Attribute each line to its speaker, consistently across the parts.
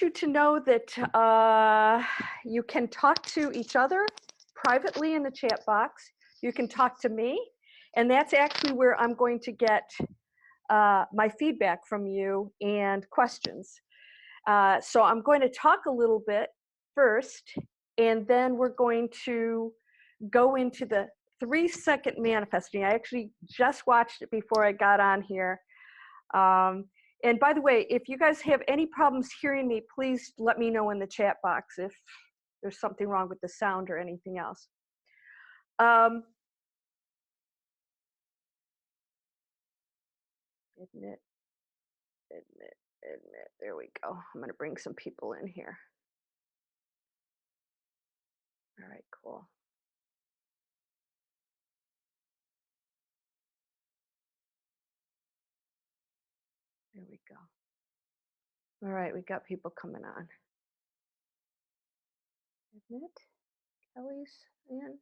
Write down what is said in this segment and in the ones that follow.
Speaker 1: you to know that you can talk to each other privately in the chat box. You can talk to me, and that's actually where I'm going to get my feedback from you and questions. So I'm going to talk a little bit first, and then we're going to go into the 3-second manifesting. I actually just watched it before I got on here. And by the way, if you guys have any problems hearing me, please let me know in the chat box if there's something wrong with the sound or anything else. Admit, admit. There we go. I'm going to bring some people in here. All right, cool. There we go. All right, we got people coming on. Admit, Kelly's in.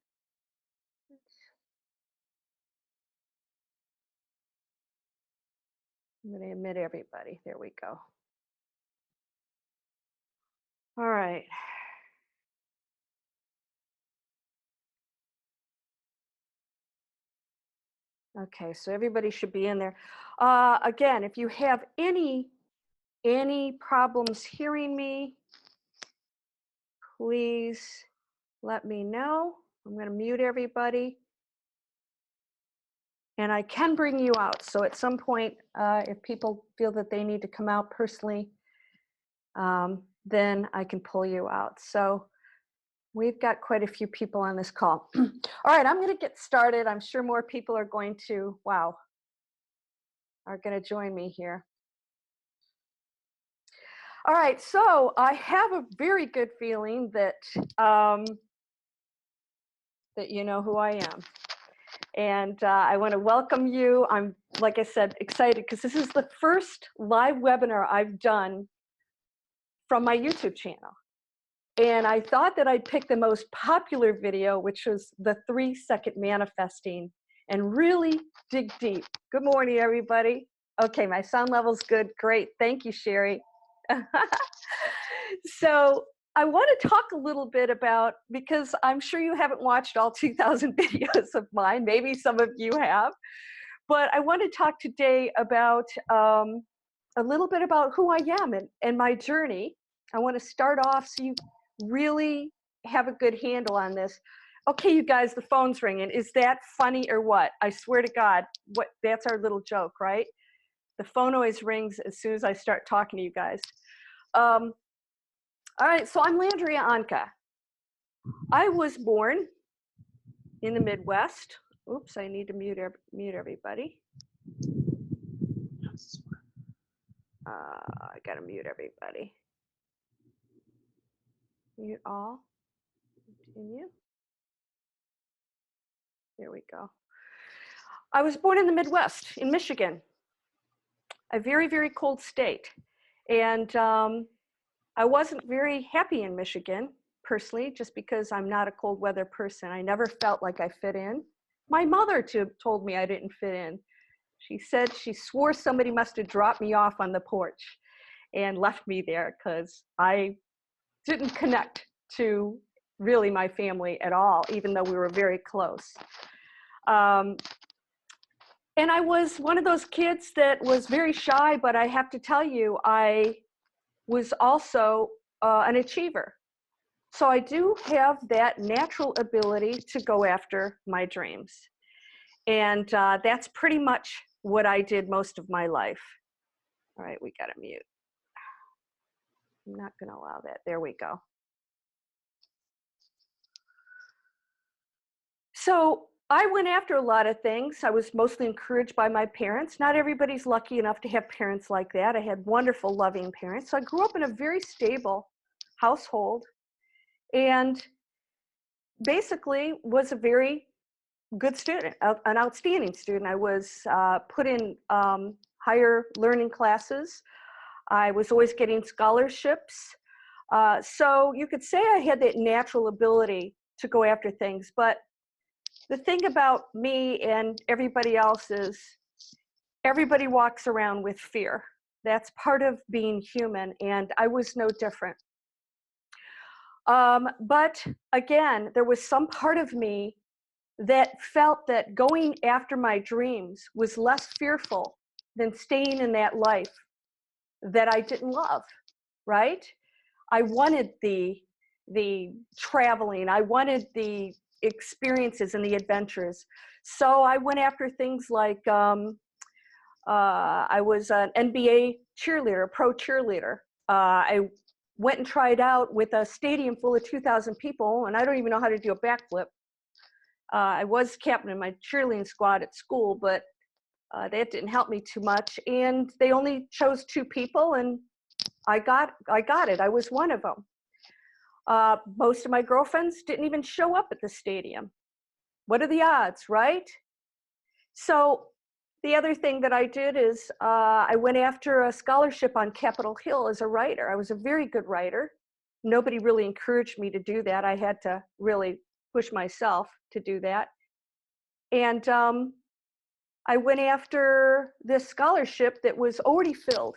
Speaker 1: I'm going to admit everybody. There we go. All right. Okay, so everybody should be in there. Again, if you have any problems hearing me, please let me know. I'm going to mute everybody. And I can bring you out. So at some point, if people feel that they need to come out personally, then I can pull you out. So we've got quite a few people on this call. All right, I'm going to get started. I'm sure more people are going to, are going to join me here. All right, so I have a very good feeling that that you know who I am. And I want to welcome you. I'm, like I said, excited because this is the first live webinar I've done from my YouTube channel. And I thought that I'd pick the most popular video, which was the 3-second manifesting, and really dig deep. Good morning, everybody. Okay, my sound level's good. Great. Thank you, Sherry. So I want to talk a little bit about, because I'm sure you haven't watched all 2,000 videos of mine, maybe some of you have, but I want to talk today about a little bit about who I am and my journey. I want to start off so you really have a good handle on this. Okay, you guys, the phone's ringing. Is that funny or what? I swear to God, that's our little joke, right? The phone always rings as soon as I start talking to you guys. All right, so I'm Landria Onkka. I was born in the Midwest. Oops, I need to mute everybody. I gotta mute everybody. Mute all. Continue. There we go. I was born in the Midwest, in Michigan, a very, very cold state. And I wasn't very happy in Michigan, personally, just because I'm not a cold weather person. I never felt like I fit in. My mother told me I didn't fit in. She swore somebody must have dropped me off on the porch and left me there because I didn't connect to really my family at all, even though we were very close. And I was one of those kids that was very shy, but I have to tell you, I was also an achiever. So I do have that natural ability to go after my dreams. And that's pretty much what I did most of my life. All right, we gotta mute. I'm not gonna allow that. There we go. So I went after a lot of things. I was mostly encouraged by my parents. Not everybody's lucky enough to have parents like that. I had wonderful, loving parents. So I grew up in a very stable household and basically was a very good student, an outstanding student. I was put in higher learning classes. I was always getting scholarships. So you could say I had that natural ability to go after things. But the thing about me and everybody else is everybody walks around with fear. That's part of being human, and I was no different. But again, there was some part of me that felt that going after my dreams was less fearful than staying in that life that I didn't love, right? I wanted the traveling, I wanted the experiences and the adventures. So I went after things like I was an NBA cheerleader, a pro cheerleader. I went and tried out with a stadium full of 2,000 people, and I don't even know how to do a backflip. I was captain of my cheerleading squad at school, but that didn't help me too much. And they only chose 2 people, and I got it. I was one of them. Most of my girlfriends didn't even show up at the stadium. What are the odds, right? So the other thing that I did is I went after a scholarship on Capitol Hill as a writer. I was a very good writer. Nobody really encouraged me to do that. I had to really push myself to do that. And I went after this scholarship that was already filled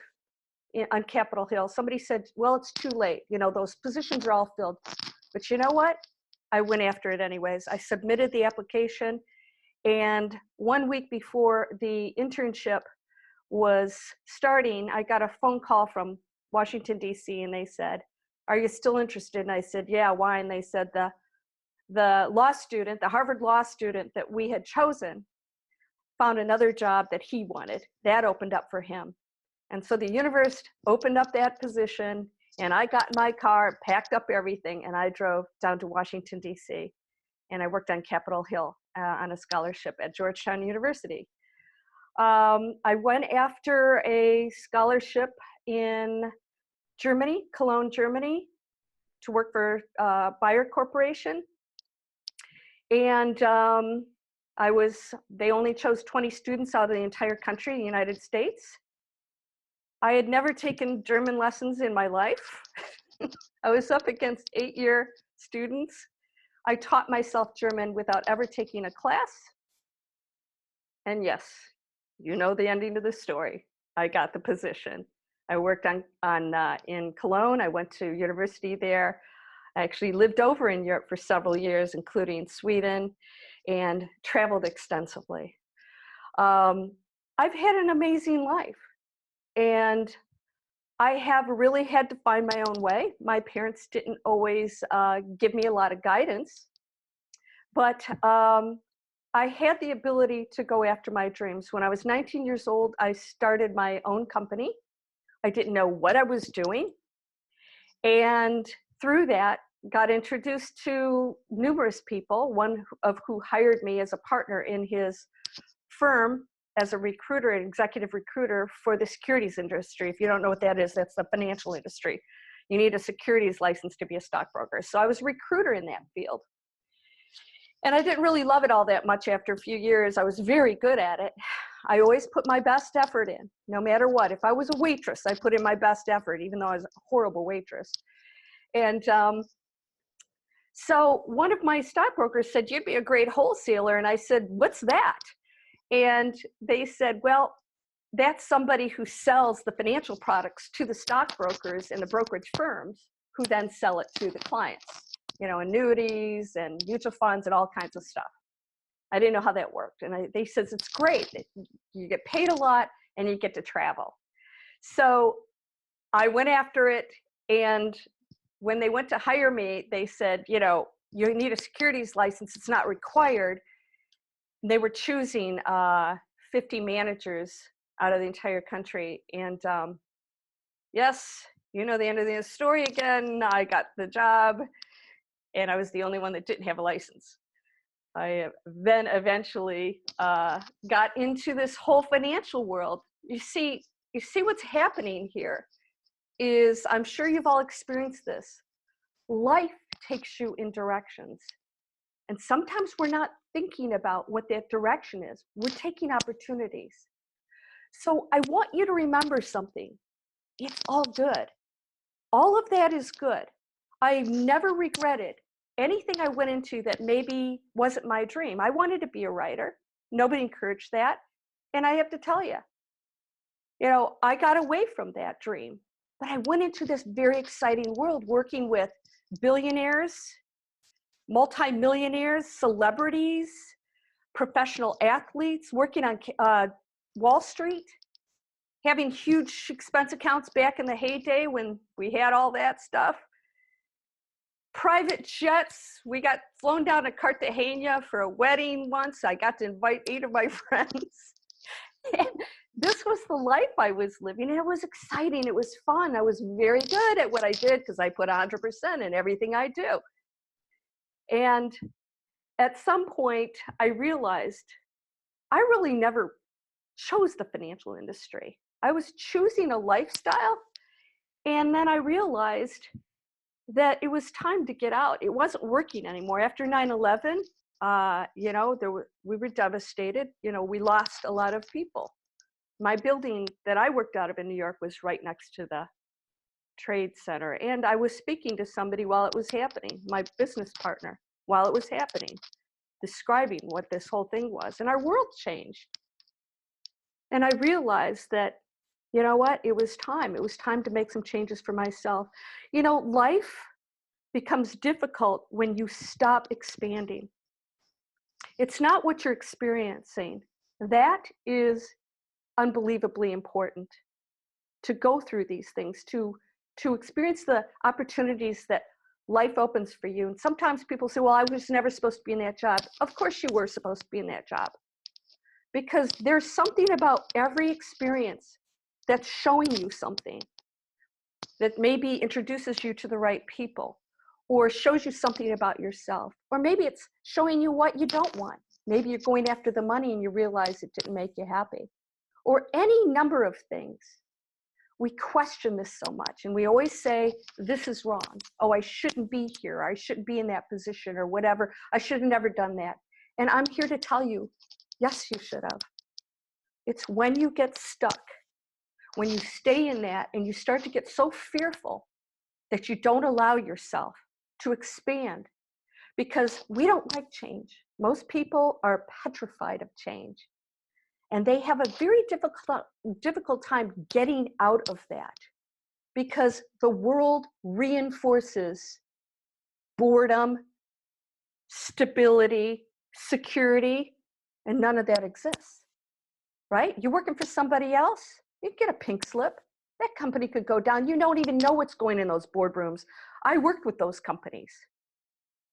Speaker 1: on Capitol Hill. Somebody said, well, it's too late. You know, those positions are all filled. But you know what? I went after it anyways. I submitted the application, and 1 week before the internship was starting, I got a phone call from Washington, D.C., and they said, are you still interested? And I said, yeah, why? And they said, the law student, the Harvard law student that we had chosen, found another job that he wanted. That opened up for him. And so the universe opened up that position, and I got in my car, packed up everything, and I drove down to Washington, D.C., and I worked on Capitol Hill on a scholarship at Georgetown University. I went after a scholarship in Germany, Cologne, Germany, to work for Bayer Corporation. And they only chose 20 students out of the entire country, the United States. I had never taken German lessons in my life. I was up against 8-year students. I taught myself German without ever taking a class. And yes, you know the ending of the story. I got the position. I worked in Cologne. I went to university there. I actually lived over in Europe for several years, including Sweden, and traveled extensively. I've had an amazing life, and I have really had to find my own way. My parents didn't always give me a lot of guidance, but I had the ability to go after my dreams. When I was 19 years old, I started my own company. I didn't know what I was doing. And through that, got introduced to numerous people, one of who hired me as a partner in his firm as a recruiter, an executive recruiter for the securities industry. If you don't know what that is, that's the financial industry. You need a securities license to be a stockbroker. So I was a recruiter in that field. And I didn't really love it all that much after a few years. I was very good at it. I always put my best effort in, no matter what. If I was a waitress, I put in my best effort, even though I was a horrible waitress. And so one of my stockbrokers said, you'd be a great wholesaler. And I said, what's that? And they said, well, that's somebody who sells the financial products to the stockbrokers and the brokerage firms who then sell it to the clients, you know, annuities and mutual funds and all kinds of stuff. I didn't know how that worked. And they said, it's great. You get paid a lot and you get to travel. So I went after it. And when they went to hire me, they said, you know, you need a securities license. It's not required. They were choosing 50 managers out of the entire country. And yes, you know the end of the story again. I got the job, and I was the only one that didn't have a license. I then eventually got into this whole financial world. You see what's happening here is, I'm sure you've all experienced this. Life takes you in directions. And sometimes we're not thinking about what that direction is. We're taking opportunities. So I want you to remember something. It's all good. All of that is good. I've never regretted anything I went into that maybe wasn't my dream. I wanted to be a writer. Nobody encouraged that. And I have to tell you, You know, I got away from that dream, but I went into this very exciting world working with billionaires, multimillionaires, celebrities, professional athletes, working on Wall Street, having huge expense accounts back in the heyday when we had all that stuff. Private jets. We got flown down to Cartagena for a wedding once. I got to invite 8 of my friends. And this was the life I was living, and it was exciting. It was fun. I was very good at what I did because I put 100% in everything I do. And at some point, I realized I really never chose the financial industry. I was choosing a lifestyle, and then I realized that it was time to get out. It wasn't working anymore. After 9/11, you know, we were devastated. You know, we lost a lot of people. My building that I worked out of in New York was right next to the Trade Center. And I was speaking to somebody while it was happening, my business partner, while it was happening, describing what this whole thing was. And our world changed. And I realized that, you know what, it was time. It was time to make some changes for myself. You know, life becomes difficult when you stop expanding. It's not what you're experiencing. That is unbelievably important, to go through these things, to experience the opportunities that life opens for you. And sometimes people say, well, I was never supposed to be in that job. Of course you were supposed to be in that job, because there's something about every experience that's showing you something, that maybe introduces you to the right people, or shows you something about yourself, or maybe it's showing you what you don't want. Maybe you're going after the money and you realize it didn't make you happy, or any number of things. We question this so much, and we always say, this is wrong. Oh, I shouldn't be here. I shouldn't be in that position, or whatever. I should have never done that. And I'm here to tell you, yes, you should have. It's when you get stuck, when you stay in that and you start to get so fearful that you don't allow yourself to expand, because we don't like change. Most people are petrified of change. And they have a very difficult time getting out of that, because the world reinforces boredom, stability, security, and none of that exists, right? You're working for somebody else, you get a pink slip. That company could go down. You don't even know what's going in those boardrooms. I worked with those companies,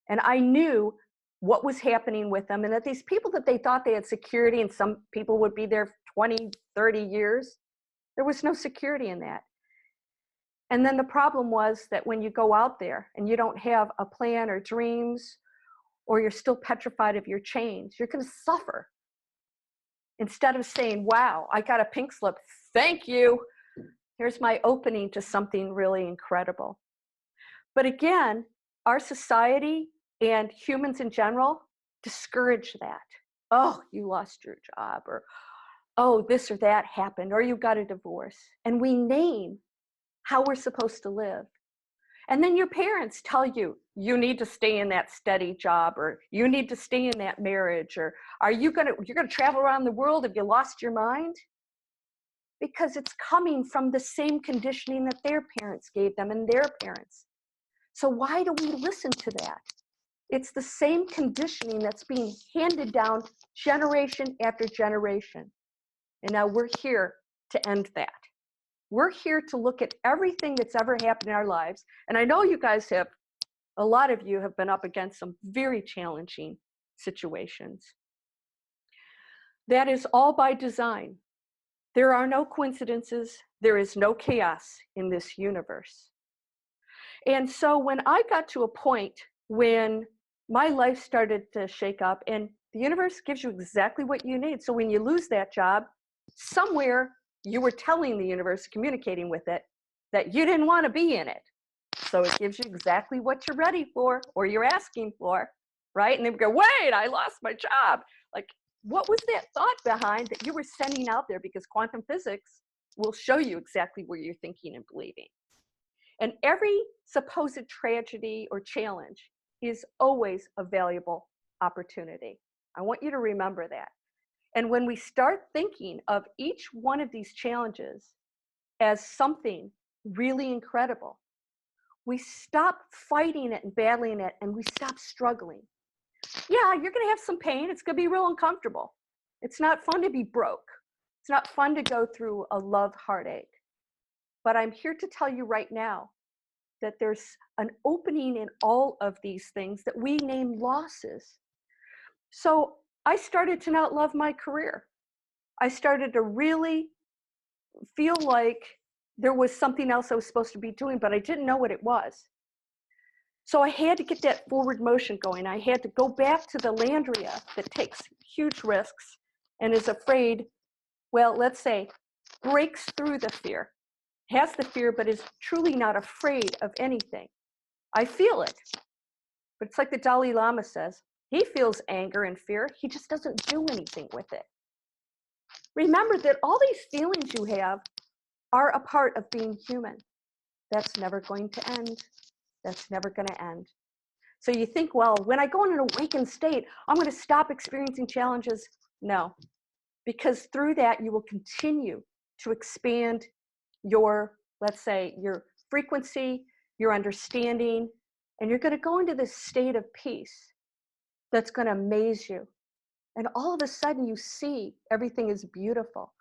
Speaker 1: and I knew what was happening with them, and that these people that they thought they had security, and some people would be there 20, 30 years, there was no security in that. And then the problem was that when you go out there and you don't have a plan or dreams, or you're still petrified of your change, you're going to suffer. Instead of saying, wow, I got a pink slip, thank you, here's my opening to something really incredible. But again, our society and humans in general discourage that. Oh, you lost your job, or oh, this or that happened, or you got a divorce. And we name how we're supposed to live. And then your parents tell you, you need to stay in that steady job, or you need to stay in that marriage, or you're gonna travel around the world, have you lost your mind? Because it's coming from the same conditioning that their parents gave them and their parents. So why do we listen to that? It's the same conditioning that's being handed down generation after generation. And now we're here to end that. We're here to look at everything that's ever happened in our lives. And I know you guys have, a lot of you have been up against some very challenging situations. That is all by design. There are no coincidences. There is no chaos in this universe. And so when I got to a point when my life started to shake up, and the universe gives you exactly what you need. So when you lose that job, somewhere you were telling the universe, communicating with it, that you didn't want to be in it. So it gives you exactly what you're ready for, or you're asking for, right? And they would go, wait, I lost my job. Like, what was that thought behind that you were sending out there? Because quantum physics will show you exactly where you're thinking and believing. And every supposed tragedy or challenge is always a valuable opportunity. I want you to remember that. And when we start thinking of each one of these challenges as something really incredible, we stop fighting it and battling it, and we stop struggling. Yeah, you're going to have some pain. It's going to be real uncomfortable. It's not fun to be broke. It's not fun to go through a love heartache. But I'm here to tell you right now that there's an opening in all of these things that we name losses. So I started to not love my career. I started to really feel like there was something else I was supposed to be doing, but I didn't know what it was. So I had to get that forward motion going. I had to go back to the Landria that takes huge risks and is afraid, well, let's say, breaks through the fear, has the fear, but is truly not afraid of anything. I feel it, but it's like the Dalai Lama says, he feels anger and fear, he just doesn't do anything with it. Remember that all these feelings you have are a part of being human. That's never going to end. That's never going to end. So you think, well, when I go in an awakened state, I'm going to stop experiencing challenges. No, because through that, you will continue to expand your, let's say, your frequency, your understanding, and you're going to go into this state of peace that's going to amaze you. And all of a sudden you see everything is beautiful.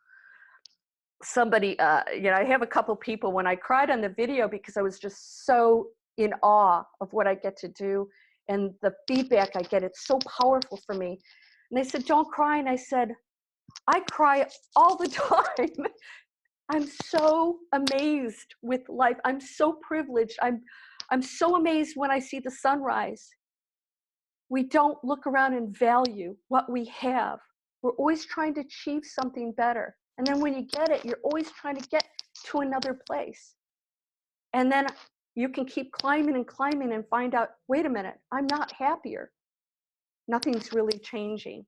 Speaker 1: Somebody, I have a couple people, when I cried on the video because I was just so in awe of what I get to do and the feedback I get, it's so powerful for me. And they said, don't cry. And I said, I cry all the time. I'm so amazed with life. I'm so privileged. I'm so amazed when I see the sunrise. We don't look around and value what we have. We're always trying to achieve something better. And then when you get it, you're always trying to get to another place. And then you can keep climbing and climbing and find out, wait a minute, I'm not happier. Nothing's really changing.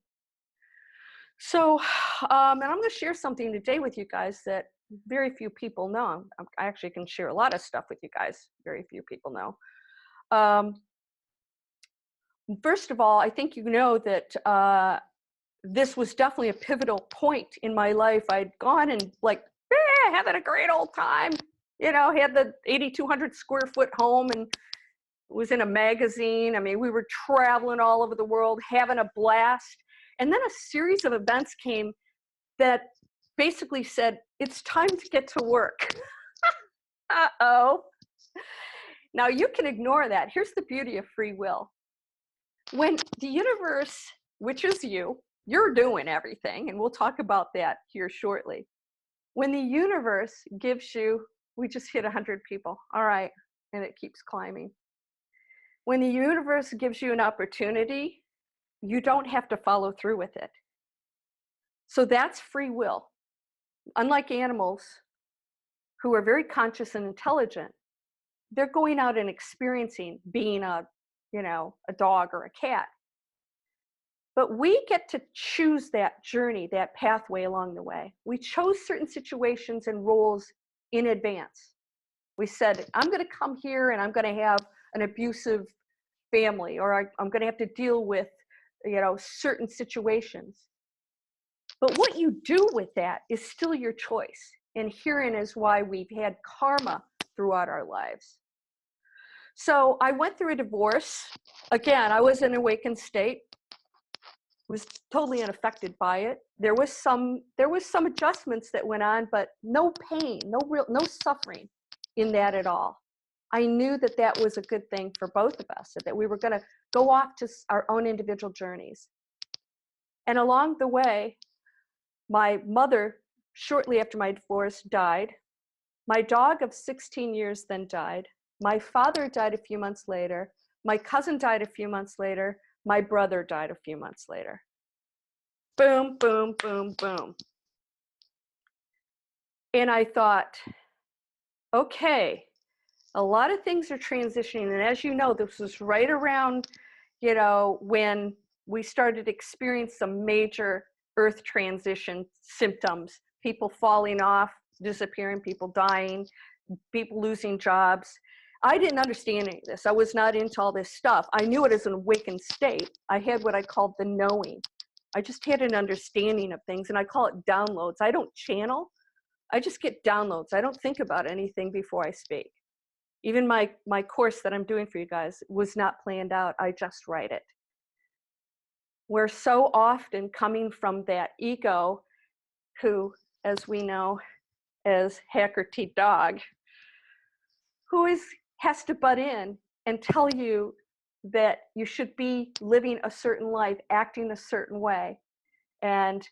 Speaker 1: So, and I'm going to share something today with you guys that very few people know. I actually can share a lot of stuff with you guys. Very few people know. First of all, I think you know that this was definitely a pivotal point in my life. I'd gone and having a great old time, had the 8,200 square foot home and was in a magazine. I mean, we were traveling all over the world, having a blast. And then a series of events came that basically said, it's time to get to work. Uh-oh. Now you can ignore that. Here's the beauty of free will. When the universe, which is you're doing everything, and we'll talk about that here shortly. When the universe gives you, we just hit 100 people, all right, and it keeps climbing. When the universe gives you an opportunity, you don't have to follow through with it. So that's free will. Unlike animals who are very conscious and intelligent, they're going out and experiencing being a dog or a cat. But we get to choose that journey, that pathway along the way. We chose certain situations and roles in advance. We said, I'm going to come here and I'm going to have an abusive family, or I'm going to have to deal with, certain situations. But what you do with that is still your choice. And herein is why we've had karma throughout our lives. So I went through a divorce. Again, I was in an awakened state. Was totally unaffected by it. There was some adjustments that went on, but no pain, no suffering in that at all. I knew that that was a good thing for both of us, that we were going to go off to our own individual journeys. And along the way, my mother, shortly after my divorce, died. My dog of 16 years then died. My father died a few months later. My cousin died a few months later. My brother died a few months later. Boom, boom, boom, boom. And I thought, okay, a lot of things are transitioning. And as you know, this was right around, when we started to experience some major earth transition symptoms, people falling off, disappearing, people dying, people losing jobs. I didn't understand any of this. I was not into all this stuff. I knew it as an awakened state. I had what I called the knowing. I just had an understanding of things, and I call it downloads. I don't channel. I just get downloads. I don't think about anything before I speak. Even my course that I'm doing for you guys was not planned out. I just write it. We're so often coming from that ego who, as we know, as Hacker T Dog, who has to butt in and tell you that you should be living a certain life, acting a certain way, and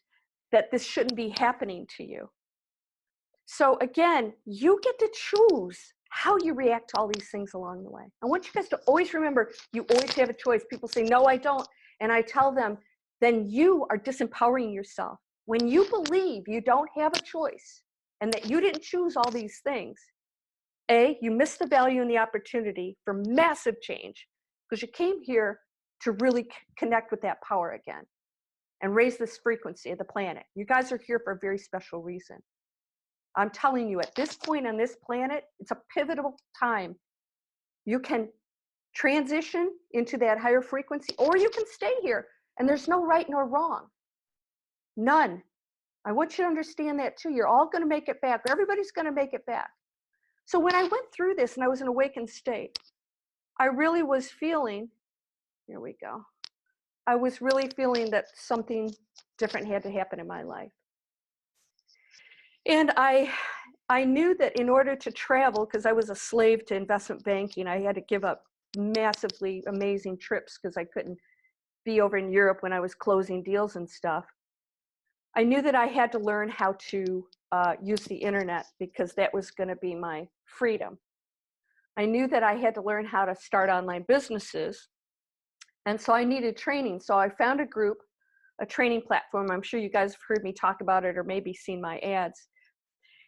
Speaker 1: that this shouldn't be happening to you. So again, you get to choose how you react to all these things along the way. I want you guys to always remember, you always have a choice. People say, no, I don't. And I tell them, then you are disempowering yourself. When you believe you don't have a choice and that you didn't choose all these things, A, you miss the value and the opportunity for massive change, because you came here to really connect with that power again and raise this frequency of the planet. You guys are here for a very special reason. I'm telling you, at this point on this planet, it's a pivotal time. You can transition into that higher frequency, or you can stay here, and there's no right nor wrong. None. I want you to understand that too. You're all going to make it back. Everybody's going to make it back. So when I went through this and I was in an awakened state, I really was feeling, here we go, I was really feeling that something different had to happen in my life. And I knew that in order to travel, because I was a slave to investment banking, I had to give up massively amazing trips because I couldn't be over in Europe when I was closing deals and stuff. I knew that I had to learn how to use the internet, because that was going to be my freedom. I knew that I had to learn how to start online businesses, and so I needed training. So I found a group, a training platform. I'm sure you guys have heard me talk about it or maybe seen my ads.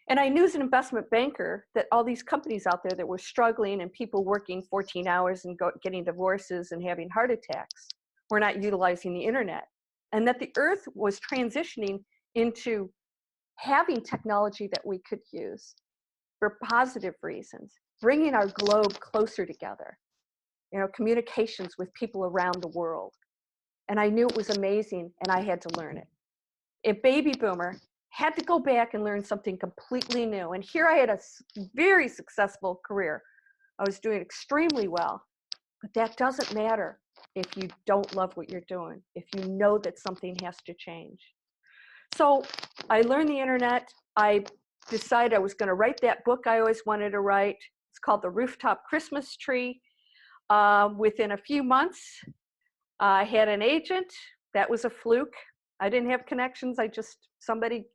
Speaker 1: And I knew as an investment banker that all these companies out there that were struggling and people working 14 hours and getting divorces and having heart attacks were not utilizing the internet, and that the earth was transitioning into having technology that we could use for positive reasons, bringing our globe closer together, communications with people around the world. And I knew it was amazing, and I had to learn it. A baby boomer had to go back and learn something completely new. And here I had a very successful career. I was doing extremely well, but that doesn't matter if you don't love what you're doing, if you know that something has to change. So I learned the internet. I decided I was going to write that book I always wanted to write. It's called The Rooftop Christmas Tree. Within a few months, I had an agent. That was a fluke. I didn't have connections. Somebody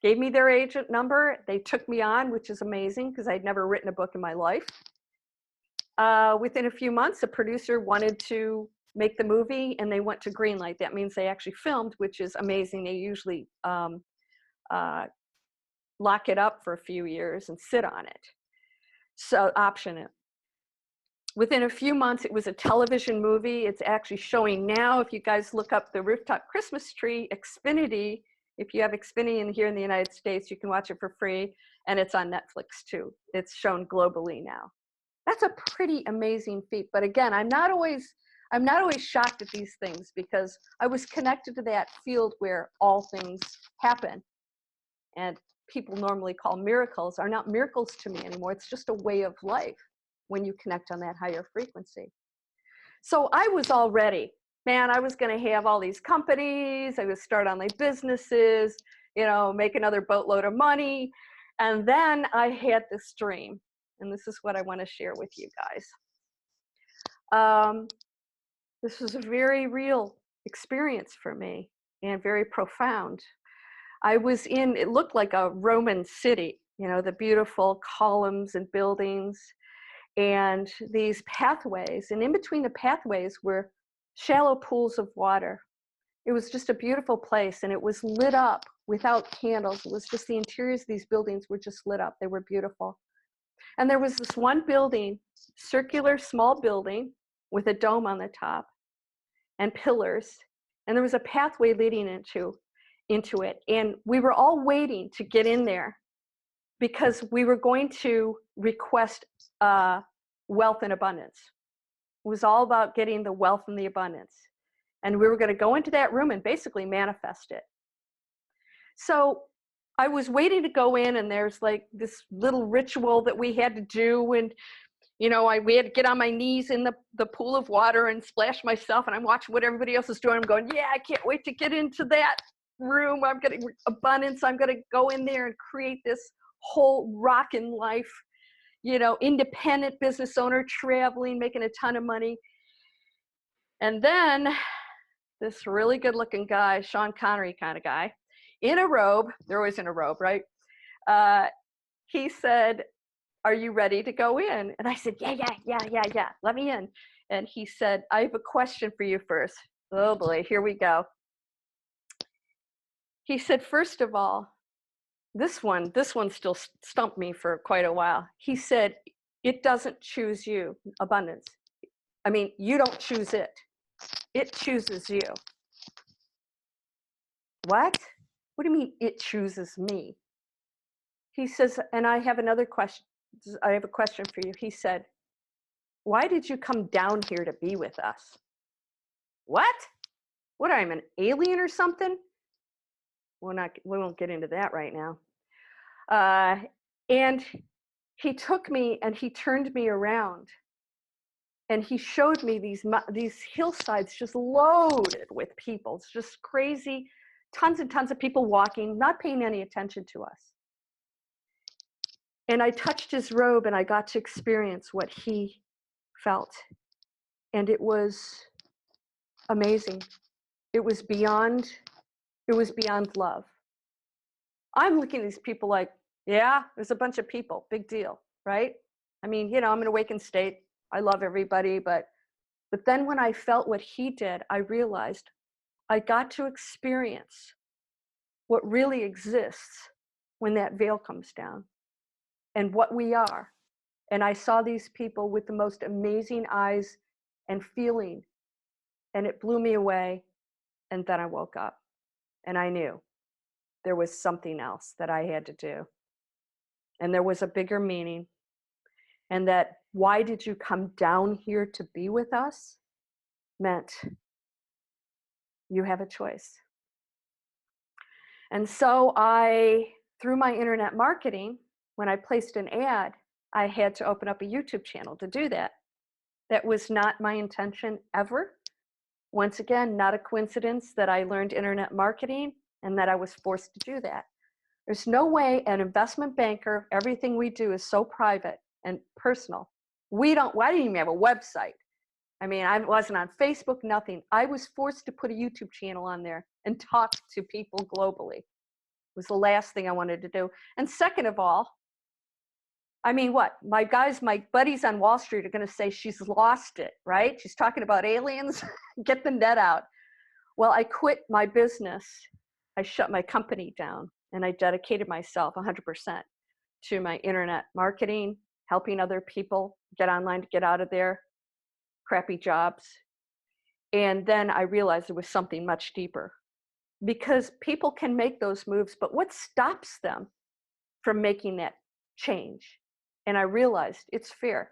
Speaker 1: gave me their agent number. They took me on, which is amazing because I'd never written a book in my life. Within a few months, a producer wanted to make the movie, and they went to greenlight. That means they actually filmed, which is amazing. They usually lock it up for a few years and sit on it. So option it. Within a few months, it was a television movie. It's actually showing now. If you guys look up The Rooftop Christmas Tree, Xfinity, if you have Xfinity here in the United States, you can watch it for free, and it's on Netflix too. It's shown globally now. That's a pretty amazing feat. But again, I'm not always shocked at these things, because I was connected to that field where all things happen. And people normally call miracles are not miracles to me anymore. It's just a way of life when you connect on that higher frequency. So I was all ready. Man, I was going to have all these companies. I would start online businesses, make another boatload of money. And then I had this dream. And this is what I want to share with you guys. This was a very real experience for me, and very profound. I was it looked like a Roman city, the beautiful columns and buildings and these pathways. And in between the pathways were shallow pools of water. It was just a beautiful place, and it was lit up without candles. It was just the interiors of these buildings were just lit up. They were beautiful. And there was this one building, circular small building with a dome on the top and pillars. And there was a pathway leading into it. And we were all waiting to get in there because we were going to request wealth and abundance. It was all about getting the wealth and the abundance. And we were going to go into that room and basically manifest it. So I was waiting to go in, and there's like this little ritual that we had to do. And, you know, we had to get on my knees in the pool of water and splash myself. And I'm watching what everybody else is doing. I'm going, yeah, I can't wait to get into that room. I'm getting abundance. I'm going to go in there and create this whole rockin' life, you know, independent business owner, traveling, making a ton of money. And then this really good looking guy, Sean Connery kind of guy, in a robe, they're always in a robe, right? He said, are you ready to go in? And I said, yeah, let me in. And he said, I have a question for you first. Oh boy, here we go. He said, first of all, this one still stumped me for quite a while. He said, it doesn't choose you, abundance. I mean, you don't choose it. It chooses you. What? What do you mean it chooses me? He says, and I have another question. I have a question for you. He said, why did you come down here to be with us? What? What, I'm an alien or something? We won't get into that right now. And he took me and he turned me around, and he showed me these hillsides just loaded with people. It's just crazy, tons and tons of people walking, not paying any attention to us. And I touched his robe and I got to experience what he felt. And it was amazing. It was beyond love. I'm looking at these people like, yeah, there's a bunch of people, big deal, right? I mean, you know, I'm in an awakened state. I love everybody, but then when I felt what he did, I realized I got to experience what really exists when that veil comes down and what we are. And I saw these people with the most amazing eyes and feeling, and it blew me away. And then I woke up and I knew there was something else that I had to do. And there was a bigger meaning. And that why did you come down here to be with us meant you have a choice. And so through my internet marketing, when I placed an ad, I had to open up a YouTube channel to do that. That was not my intention ever. Once again, not a coincidence that I learned internet marketing and that I was forced to do that. There's no way an investment banker, everything we do is so private and personal. I didn't even have a website. I mean, I wasn't on Facebook, nothing. I was forced to put a YouTube channel on there and talk to people globally. It was the last thing I wanted to do. And second of all, I mean, what? My buddies on Wall Street are going to say she's lost it, right? She's talking about aliens. Get the net out. Well, I quit my business. I shut my company down, and I dedicated myself 100% to my internet marketing, helping other people get online to get out of their crappy jobs. And then I realized there was something much deeper, because people can make those moves, but what stops them from making that change? And I realized it's fear.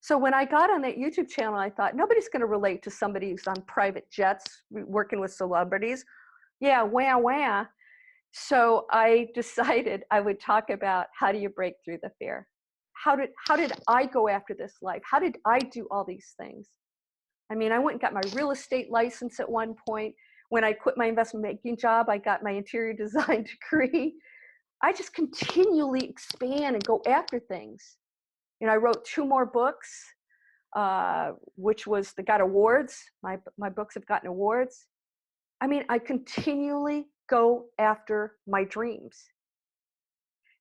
Speaker 1: So when I got on that YouTube channel, I thought, nobody's going to relate to somebody who's on private jets working with celebrities. Yeah, wah. So I decided I would talk about, how do you break through the fear? How did I go after this life? How did I do all these things? I mean, I went and got my real estate license at one point. When I quit my investment banking job, I got my interior design degree. I just continually expand and go after things. You know, I wrote 2 more books, which got awards. My books have gotten awards. I mean, I continually go after my dreams.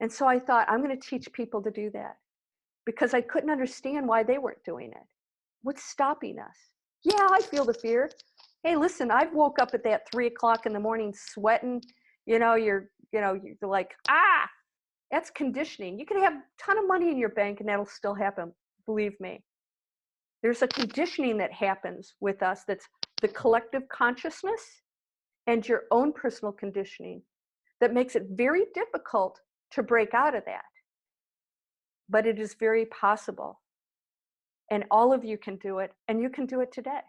Speaker 1: And so I thought, I'm going to teach people to do that, because I couldn't understand why they weren't doing it. What's stopping us? Yeah, I feel the fear. Hey, listen, I've woke up at that 3 o'clock in the morning sweating. You're like, that's conditioning. You can have a ton of money in your bank and that'll still happen. Believe me. There's a conditioning that happens with us that's the collective consciousness and your own personal conditioning that makes it very difficult to break out of that. But it is very possible. And all of you can do it, and you can do it today.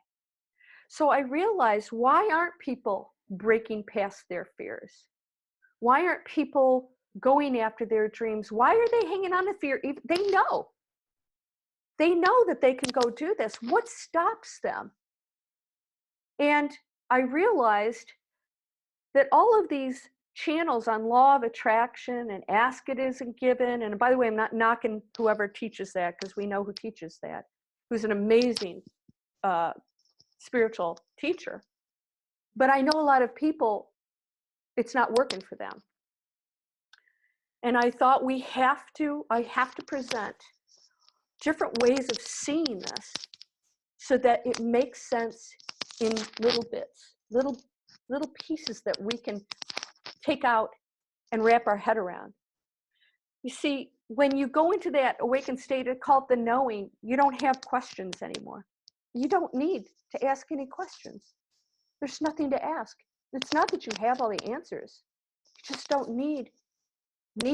Speaker 1: So I realized, why aren't people breaking past their fears? Why aren't people going after their dreams? Why are they hanging on to fear? They know. They know that they can go do this. What stops them? And I realized that all of these channels on law of attraction and ask it isn't given, and by the way, I'm not knocking whoever teaches that, because we know who teaches that, who's an amazing spiritual teacher. But I know a lot of people, it's not working for them. And I thought I have to present different ways of seeing this so that it makes sense in little bits, little pieces that we can take out and wrap our head around. You see, when you go into that awakened state, called the knowing, you don't have questions anymore. You don't need to ask any questions. There's nothing to ask. It's not that you have all the answers. You just don't need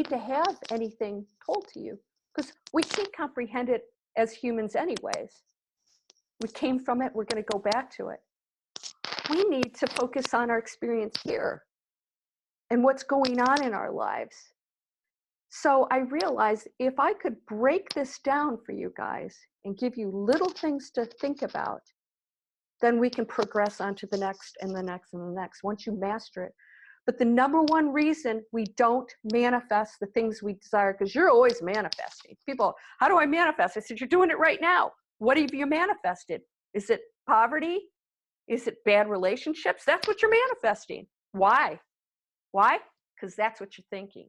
Speaker 1: to have anything told to you, because we can't comprehend it as humans anyways. We came from it, we're going to go back to it. We need to focus on our experience here and what's going on in our lives. So I realized, if I could break this down for you guys and give you little things to think about, then we can progress on to the next and the next and the next once you master it. But the number one reason we don't manifest the things we desire, because you're always manifesting. People, how do I manifest? I said, you're doing it right now. What have you manifested? Is it poverty? Is it bad relationships? That's what you're manifesting. Why? Why? Because that's what you're thinking.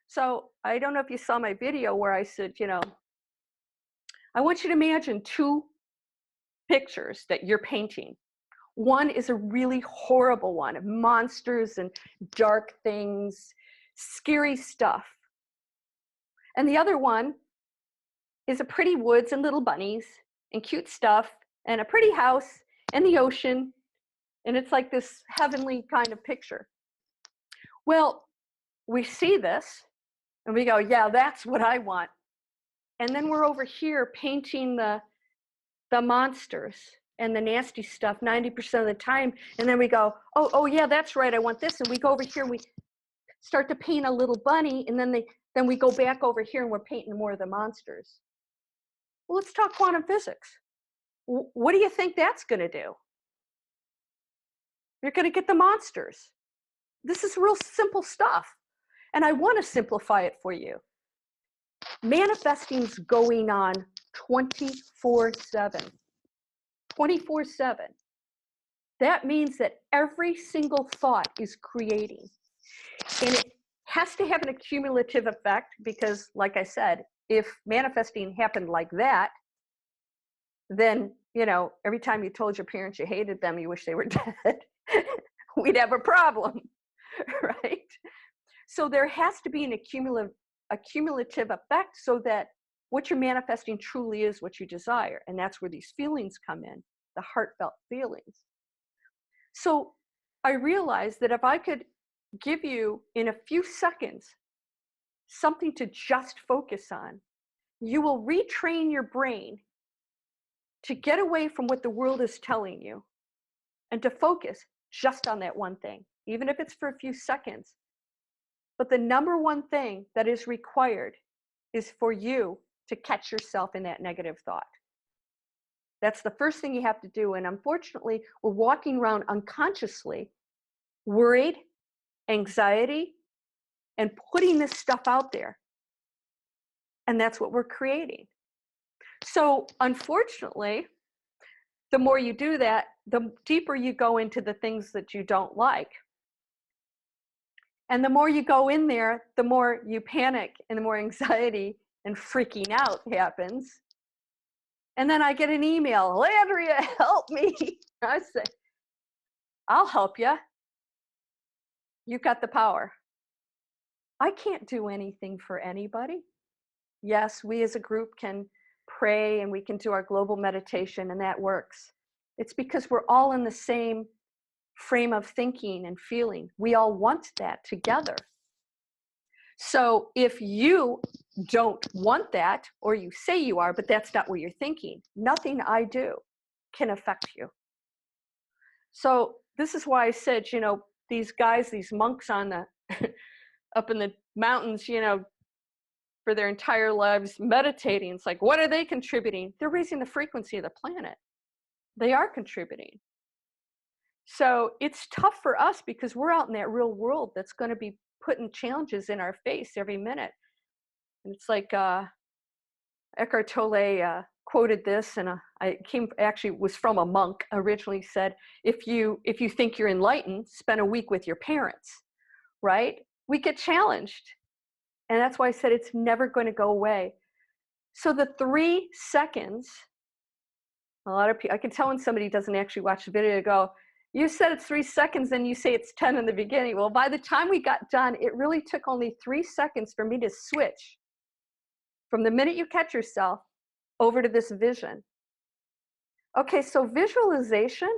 Speaker 1: So I don't know if you saw my video where I said, I want you to imagine two pictures that you're painting. One is a really horrible one of monsters and dark things, scary stuff. And the other one is a pretty woods and little bunnies and cute stuff and a pretty house and the ocean. And it's like this heavenly kind of picture. Well, we see this and we go, yeah, that's what I want. And then we're over here painting the monsters and the nasty stuff 90% of the time. And then we go, oh yeah, that's right, I want this. And we go over here and we start to paint a little bunny, and then we go back over here and we're painting more of the monsters. Well, let's talk quantum physics. What do you think that's going to do? You're going to get the monsters. This is real simple stuff. And I want to simplify it for you. Manifesting's going on 24/7. 24/7. That means that every single thought is creating. And it has to have an accumulative effect, because, like I said, if manifesting happened like that, then, every time you told your parents you hated them, you wish they were dead, we'd have a problem, right? So there has to be an accumulative effect so that what you're manifesting truly is what you desire. And that's where these feelings come in, the heartfelt feelings. So I realized that if I could give you in a few seconds something to just focus on, you will retrain your brain to get away from what the world is telling you and to focus just on that one thing, even if it's for a few seconds. But the number one thing that is required is for you to catch yourself in that negative thought. That's the first thing you have to do. And unfortunately, we're walking around unconsciously worried, anxiety, and putting this stuff out there. And that's what we're creating. So unfortunately, the more you do that, the deeper you go into the things that you don't like. And the more you go in there, the more you panic and the more anxiety and freaking out happens. And then I get an email, Landria, help me. I say, I'll help you. You've got the power. I can't do anything for anybody. Yes, we as a group can pray and we can do our global meditation, and that works. It's because we're all in the same frame of thinking and feeling. We all want that together. So if you don't want that, or you say you are, but that's not what you're thinking, nothing I do can affect you. So this is why I said, these guys, these monks on the up in the mountains, for their entire lives meditating. It's like, what are they contributing? They're raising the frequency of the planet. They are contributing. So it's tough for us because we're out in that real world that's going to be putting challenges in our face every minute. And it's like Eckhart Tolle quoted this, and actually was from a monk. Originally said, if you think you're enlightened, spend a week with your parents, right? We get challenged, and that's why I said it's never going to go away. So the 3 seconds, a lot of people, I can tell when somebody doesn't actually watch the video, go, you said it's 3 seconds, and you say it's 10 in the beginning. Well, by the time we got done, it really took only 3 seconds for me to switch from the minute you catch yourself over to this vision. Okay, so visualization,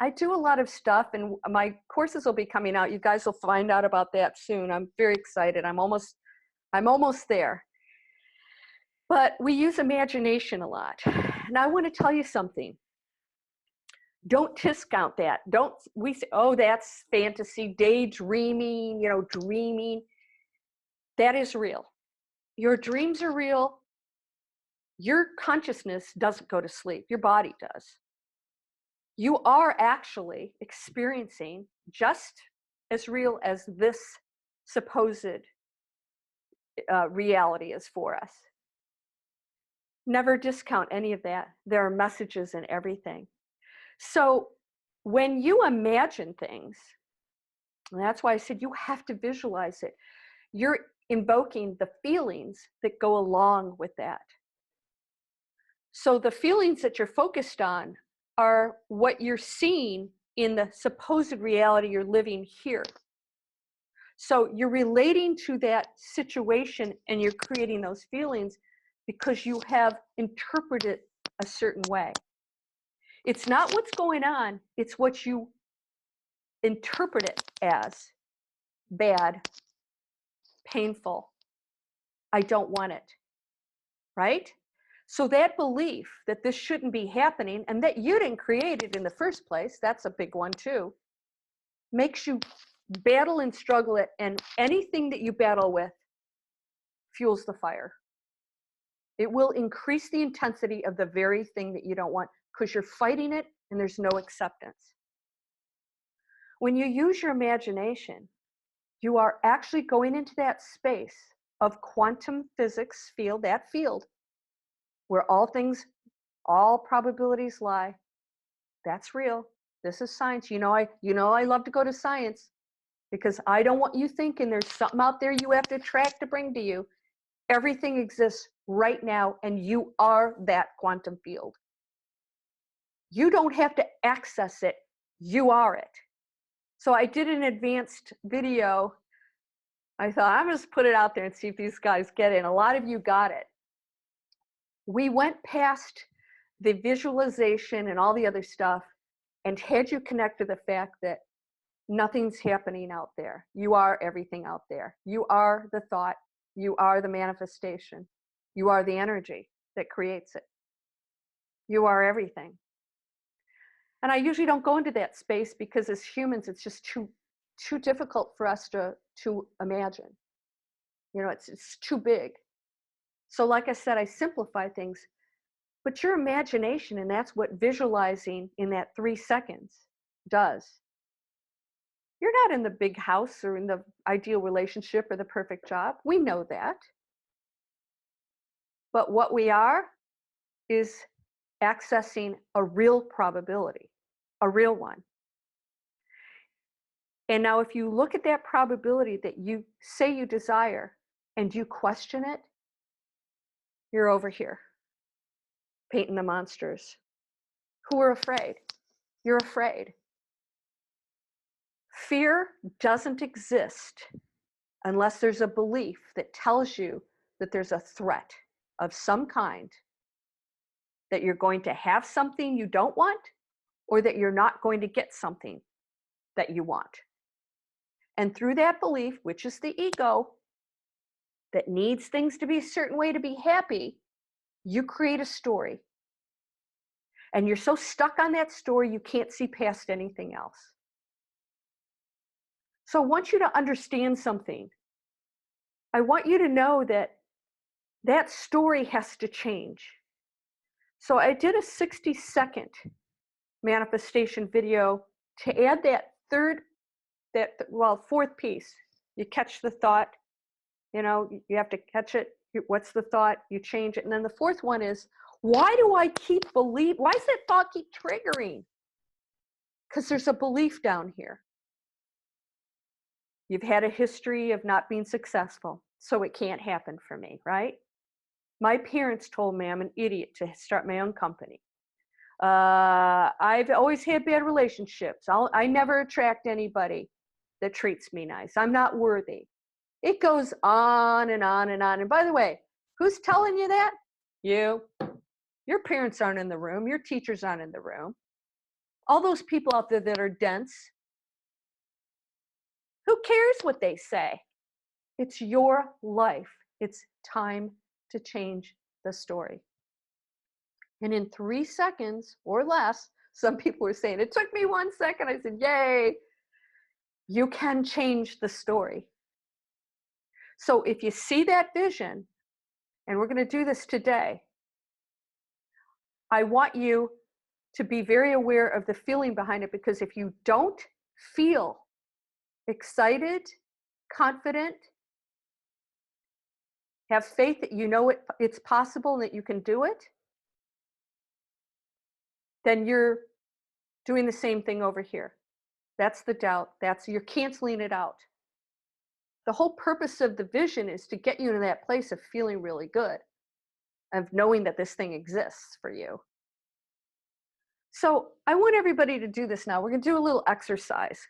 Speaker 1: I do a lot of stuff, and my courses will be coming out. You guys will find out about that soon. I'm very excited. I'm almost there. But we use imagination a lot. And I want to tell you something. Don't discount that. We say, oh, that's fantasy, daydreaming, dreaming. That is real. Your dreams are real. Your consciousness doesn't go to sleep. Your body does. You are actually experiencing just as real as this supposed reality is for us. Never discount any of that. There are messages in everything. So when you imagine things, and that's why I said you have to visualize it, you're invoking the feelings that go along with that. So the feelings that you're focused on are what you're seeing in the supposed reality you're living here. So you're relating to that situation and you're creating those feelings because you have interpreted a certain way. It's not what's going on, it's what you interpret it as. Bad, painful, I don't want it, right? So that belief that this shouldn't be happening and that you didn't create it in the first place, that's a big one too, makes you battle and struggle it, and anything that you battle with fuels the fire. It will increase the intensity of the very thing that you don't want because you're fighting it and there's no acceptance. When you use your imagination, you are actually going into that space of quantum physics field, that field where all things, all probabilities lie. That's real. This is science. I love to go to science because I don't want you thinking there's something out there you have to track to bring to you. Everything exists right now, and you are that quantum field. You don't have to access it. You are it. So I did an advanced video. I thought, I'm just put it out there and see if these guys get it. And a lot of you got it. We went past the visualization and all the other stuff and had you connect to the fact that nothing's happening out there. You are everything out there. You are the thought. You are the manifestation. You are the energy that creates it. You are everything. And I usually don't go into that space because as humans, it's just too difficult for us to imagine. It's too big. So like I said, I simplify things, but your imagination, and that's what visualizing in that 3 seconds does. You're not in the big house or in the ideal relationship or the perfect job. We know that. But what we are is accessing a real probability, a real one. And now if you look at that probability that you say you desire and you question it, you're over here, painting the monsters who are afraid. You're afraid. Fear doesn't exist unless there's a belief that tells you that there's a threat of some kind, that you're going to have something you don't want, or that you're not going to get something that you want. And through that belief, which is the ego, that needs things to be a certain way to be happy, you create a story. And you're so stuck on that story, you can't see past anything else. So I want you to understand something. I want you to know that that story has to change. So I did a 60-second manifestation video to add that fourth piece. You catch the thought, you have to catch it. What's the thought? You change it. And then the fourth one is, why does that thought keep triggering? Because there's a belief down here. You've had a history of not being successful, so it can't happen for me, right? My parents told me I'm an idiot to start my own company. I've always had bad relationships. I never attract anybody that treats me nice. I'm not worthy. It goes on and on and on. And by the way, who's telling you that? You. Your parents aren't in the room. Your teachers aren't in the room. All those people out there that are dense, who cares what they say? It's your life. It's time to change the story. And in 3 seconds or less, some people were saying, it took me 1 second. I said, yay, you can change the story. So if you see that vision, and we're going to do this today, I want you to be very aware of the feeling behind it, because if you don't feel excited, confident, have faith that you know it's possible and that you can do it, then you're doing the same thing over here. That's the doubt. You're canceling it out. The whole purpose of the vision is to get you into that place of feeling really good, of knowing that this thing exists for you. So I want everybody to do this now. We're going to do a little exercise.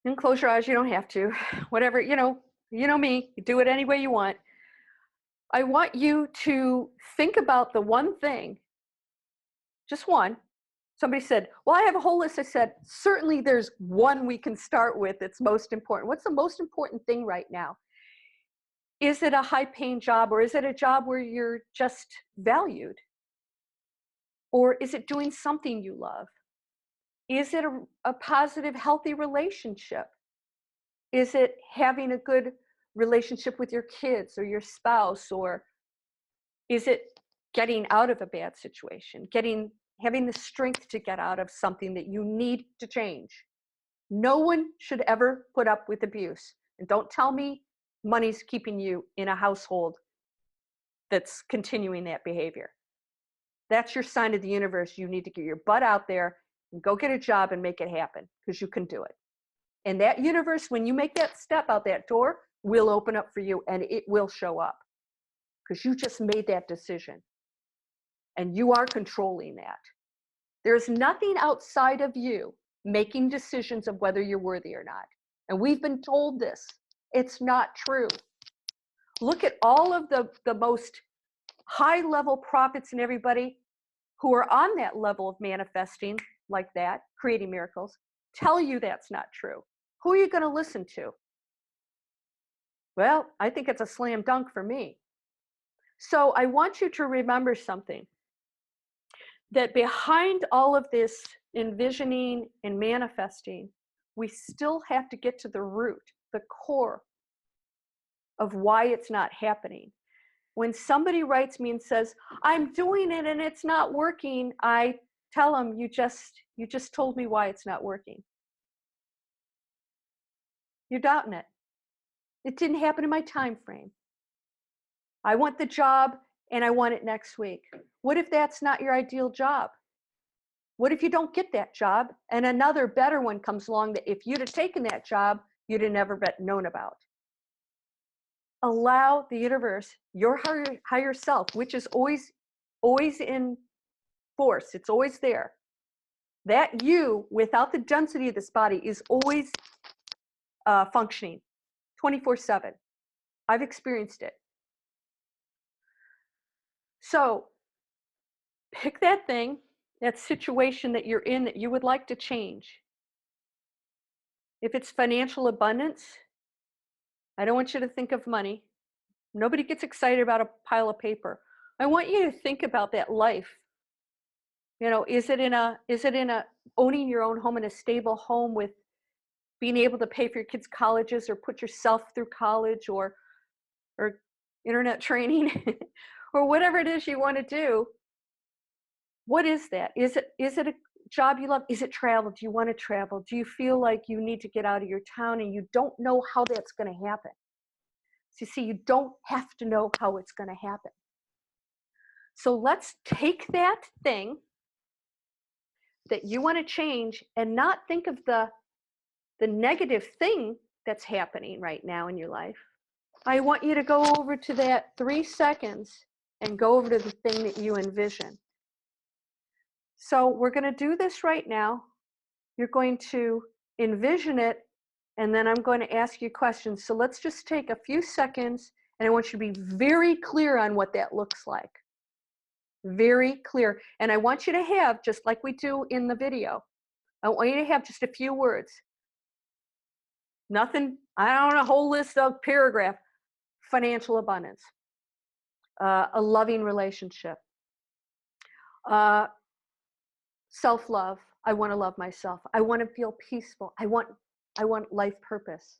Speaker 1: And close your eyes. You don't have to. Whatever, you know me. You do it any way you want. I want you to think about the one thing, just one. Somebody said, well, I have a whole list. I said, certainly there's one we can start with that's most important. What's the most important thing right now? Is it a high-paying job, or is it a job where you're just valued? Or is it doing something you love? Is it a positive, healthy relationship? Is it having a good relationship with your kids or your spouse? Or is it getting out of a bad situation, having the strength to get out of something that you need to change? No one should ever put up with abuse. And don't tell me money's keeping you in a household that's continuing that behavior. That's your sign to the universe. You need to get your butt out there and go get a job and make it happen, because you can do it. And that universe, when you make that step out that door, will open up for you, and it will show up, because you just made that decision. And you are controlling that. There's nothing outside of you making decisions of whether you're worthy or not. And we've been told this. It's not true. Look at all of the most high-level prophets and everybody who are on that level of manifesting like that, creating miracles, tell you that's not true. Who are you going to listen to? Well, I think it's a slam dunk for me. So I want you to remember something, that behind all of this envisioning and manifesting, we still have to get to the root, the core of why it's not happening. When somebody writes me and says, I'm doing it and it's not working, I tell them, you just told me why it's not working. You're doubting it. It didn't happen in my time frame. I want the job and I want it next week. What if that's not your ideal job? What if you don't get that job and another better one comes along that if you'd have taken that job, you'd have never known about? Allow the universe, your higher self, which is always in force, it's always there. That you, without the density of this body, is always functioning 24/7. I've experienced it. So pick that thing, that situation that you're in that you would like to change. If it's financial abundance, I don't want you to think of money. Nobody gets excited about a pile of paper. I want you to think about that life. You know, is it in a owning your own home in a stable home with being able to pay for your kids' colleges or put yourself through college or internet training or whatever it is you want to do? What is that? Is it a job you love? Is it travel? Do you want to travel? Do you feel like you need to get out of your town and you don't know how that's going to happen? So you see, you don't have to know how it's going to happen. So let's take that thing that you want to change and not think of the negative thing that's happening right now in your life. I want you to go over to that 3 seconds and go over to the thing that you envision. So we're going to do this right now. You're going to envision it, and then I'm going to ask you questions. So let's just take a few seconds, and I want you to be very clear on what that looks like. Very clear. And I want you to have, just like we do in the video, I want you to have just a few words. Nothing, I don't want a whole list of paragraph. Financial abundance, a loving relationship, self-love. I want to love myself. I want to feel peaceful. I want life purpose.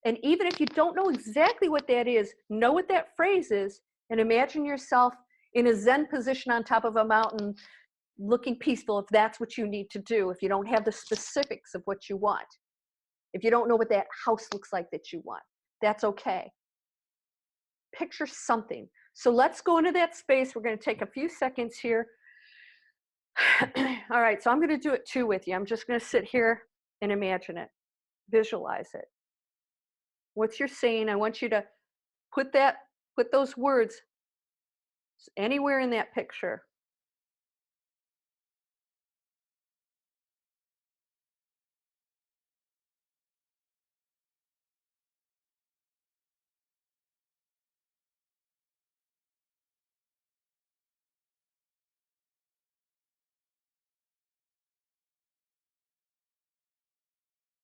Speaker 1: And even if you don't know exactly what that is, know what that phrase is, and imagine yourself in a Zen position on top of a mountain, looking peaceful, if that's what you need to do, if you don't have the specifics of what you want. If you don't know what that house looks like that you want, that's okay. Picture something. So let's go into that space. We're going to take a few seconds here. All right, so I'm going to do it too with you. I'm just going to sit here and imagine it, visualize it. What you're saying, I want you to put those words anywhere in that picture.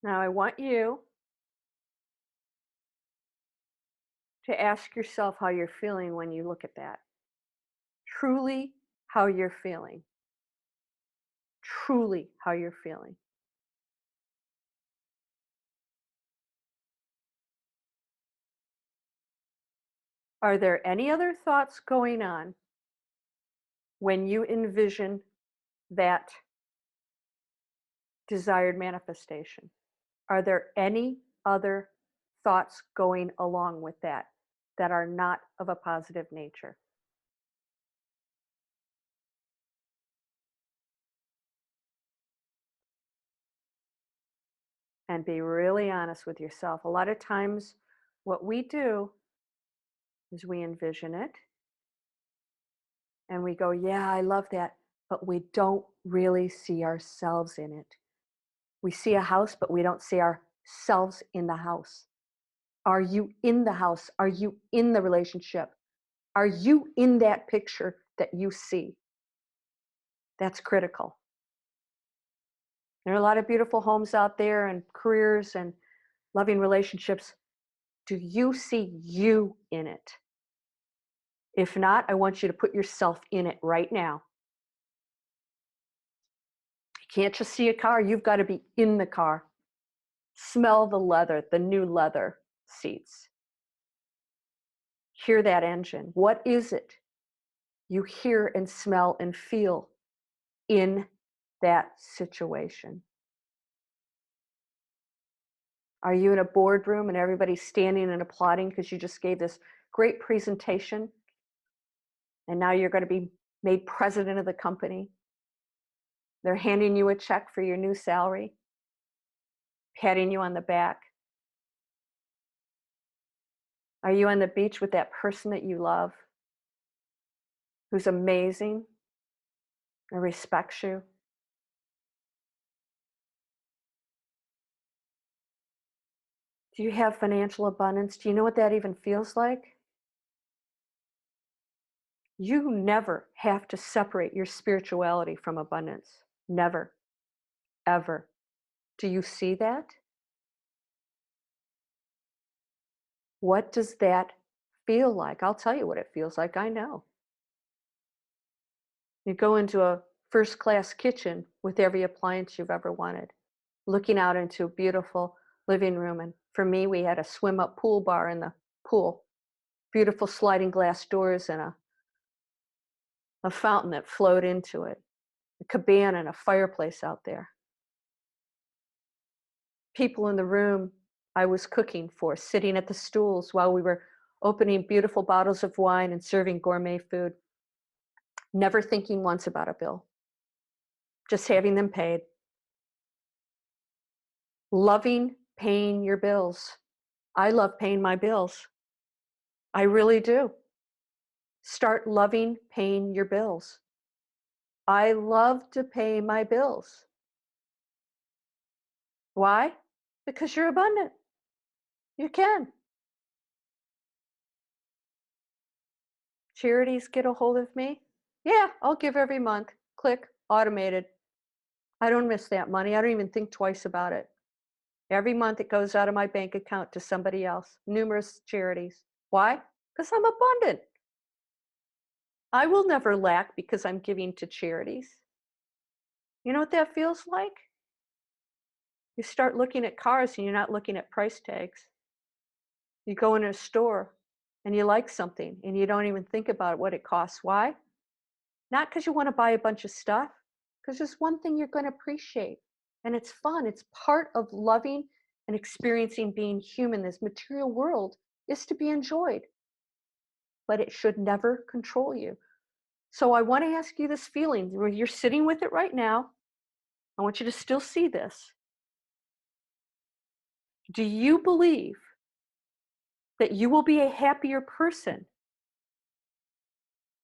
Speaker 1: Now I want you to ask yourself how you're feeling when you look at that. Truly how you're feeling. Truly how you're feeling. Are there any other thoughts going on when you envision that desired manifestation? Are there any other thoughts going along with that that are not of a positive nature? And be really honest with yourself. A lot of times, what we do is we envision it and we go, yeah, I love that, but we don't really see ourselves in it. We see a house, but we don't see ourselves in the house. Are you in the house? Are you in the relationship? Are you in that picture that you see? That's critical. There are a lot of beautiful homes out there and careers and loving relationships. Do you see you in it? If not, I want you to put yourself in it right now. You can't just see a car, you've got to be in the car. Smell the leather, the new leather seats. Hear that engine. What is it you hear and smell and feel in that situation? Are you in a boardroom and everybody's standing and applauding because you just gave this great presentation and now you're going to be made president of the company? They're handing you a check for your new salary, patting you on the back. Are you on the beach with that person that you love, who's amazing and respects you? Do you have financial abundance? Do you know what that even feels like? You never have to separate your spirituality from abundance. Never, ever. Do you see that? What does that feel like? I'll tell you what it feels like. I know. You go into a first-class kitchen with every appliance you've ever wanted, looking out into a beautiful living room. And for me, we had a swim-up pool bar in the pool, beautiful sliding glass doors, and a fountain that flowed into it, a cabana and a fireplace out there. People in the room I was cooking for, sitting at the stools while we were opening beautiful bottles of wine and serving gourmet food, never thinking once about a bill, just having them paid. Loving paying your bills. I love paying my bills. I really do. Start loving paying your bills. I love to pay my bills. Why? Because you're abundant. You can. Charities get a hold of me. Yeah, I'll give every month. Click, automated. I don't miss that money. I don't even think twice about it. Every month it goes out of my bank account to somebody else, numerous charities. Why? Because I'm abundant. I will never lack because I'm giving to charities. You know what that feels like? You start looking at cars and you're not looking at price tags. You go in a store and you like something and you don't even think about what it costs. Why? Not because you want to buy a bunch of stuff, because there's one thing you're going to appreciate. And it's fun. It's part of loving and experiencing being human. This material world is to be enjoyed, but it should never control you. So I want to ask you this feeling where you're sitting with it right now. I want you to still see this. Do you believe that you will be a happier person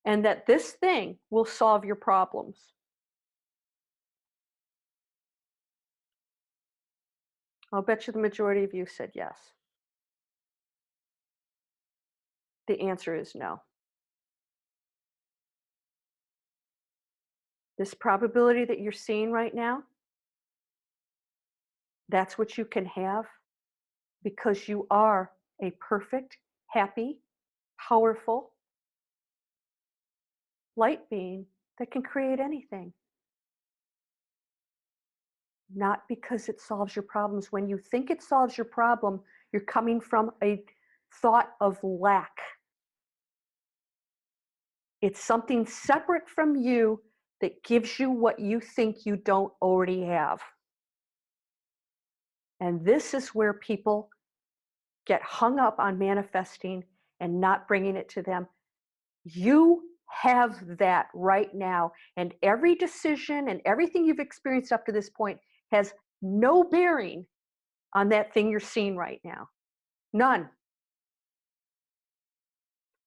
Speaker 1: and that this thing will solve your problems? I'll bet you the majority of you said yes. The answer is no. This probability that you're seeing right now, that's what you can have because you are a perfect, happy, powerful light being that can create anything. Not because it solves your problems. When you think it solves your problem, you're coming from a thought of lack. It's something separate from you that gives you what you think you don't already have. And this is where people get hung up on manifesting and not bringing it to them. You have that right now. And every decision and everything you've experienced up to this point has no bearing on that thing you're seeing right now. None.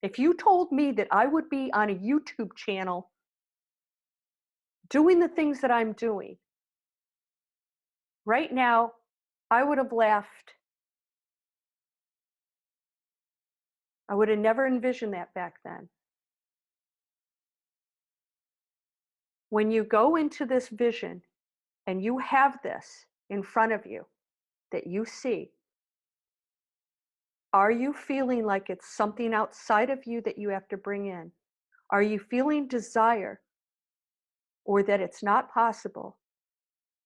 Speaker 1: If you told me that I would be on a YouTube channel doing the things that I'm doing, right now, I would have laughed. I would have never envisioned that back then. When you go into this vision and you have this in front of you that you see, are you feeling like it's something outside of you that you have to bring in? Are you feeling desire or that it's not possible?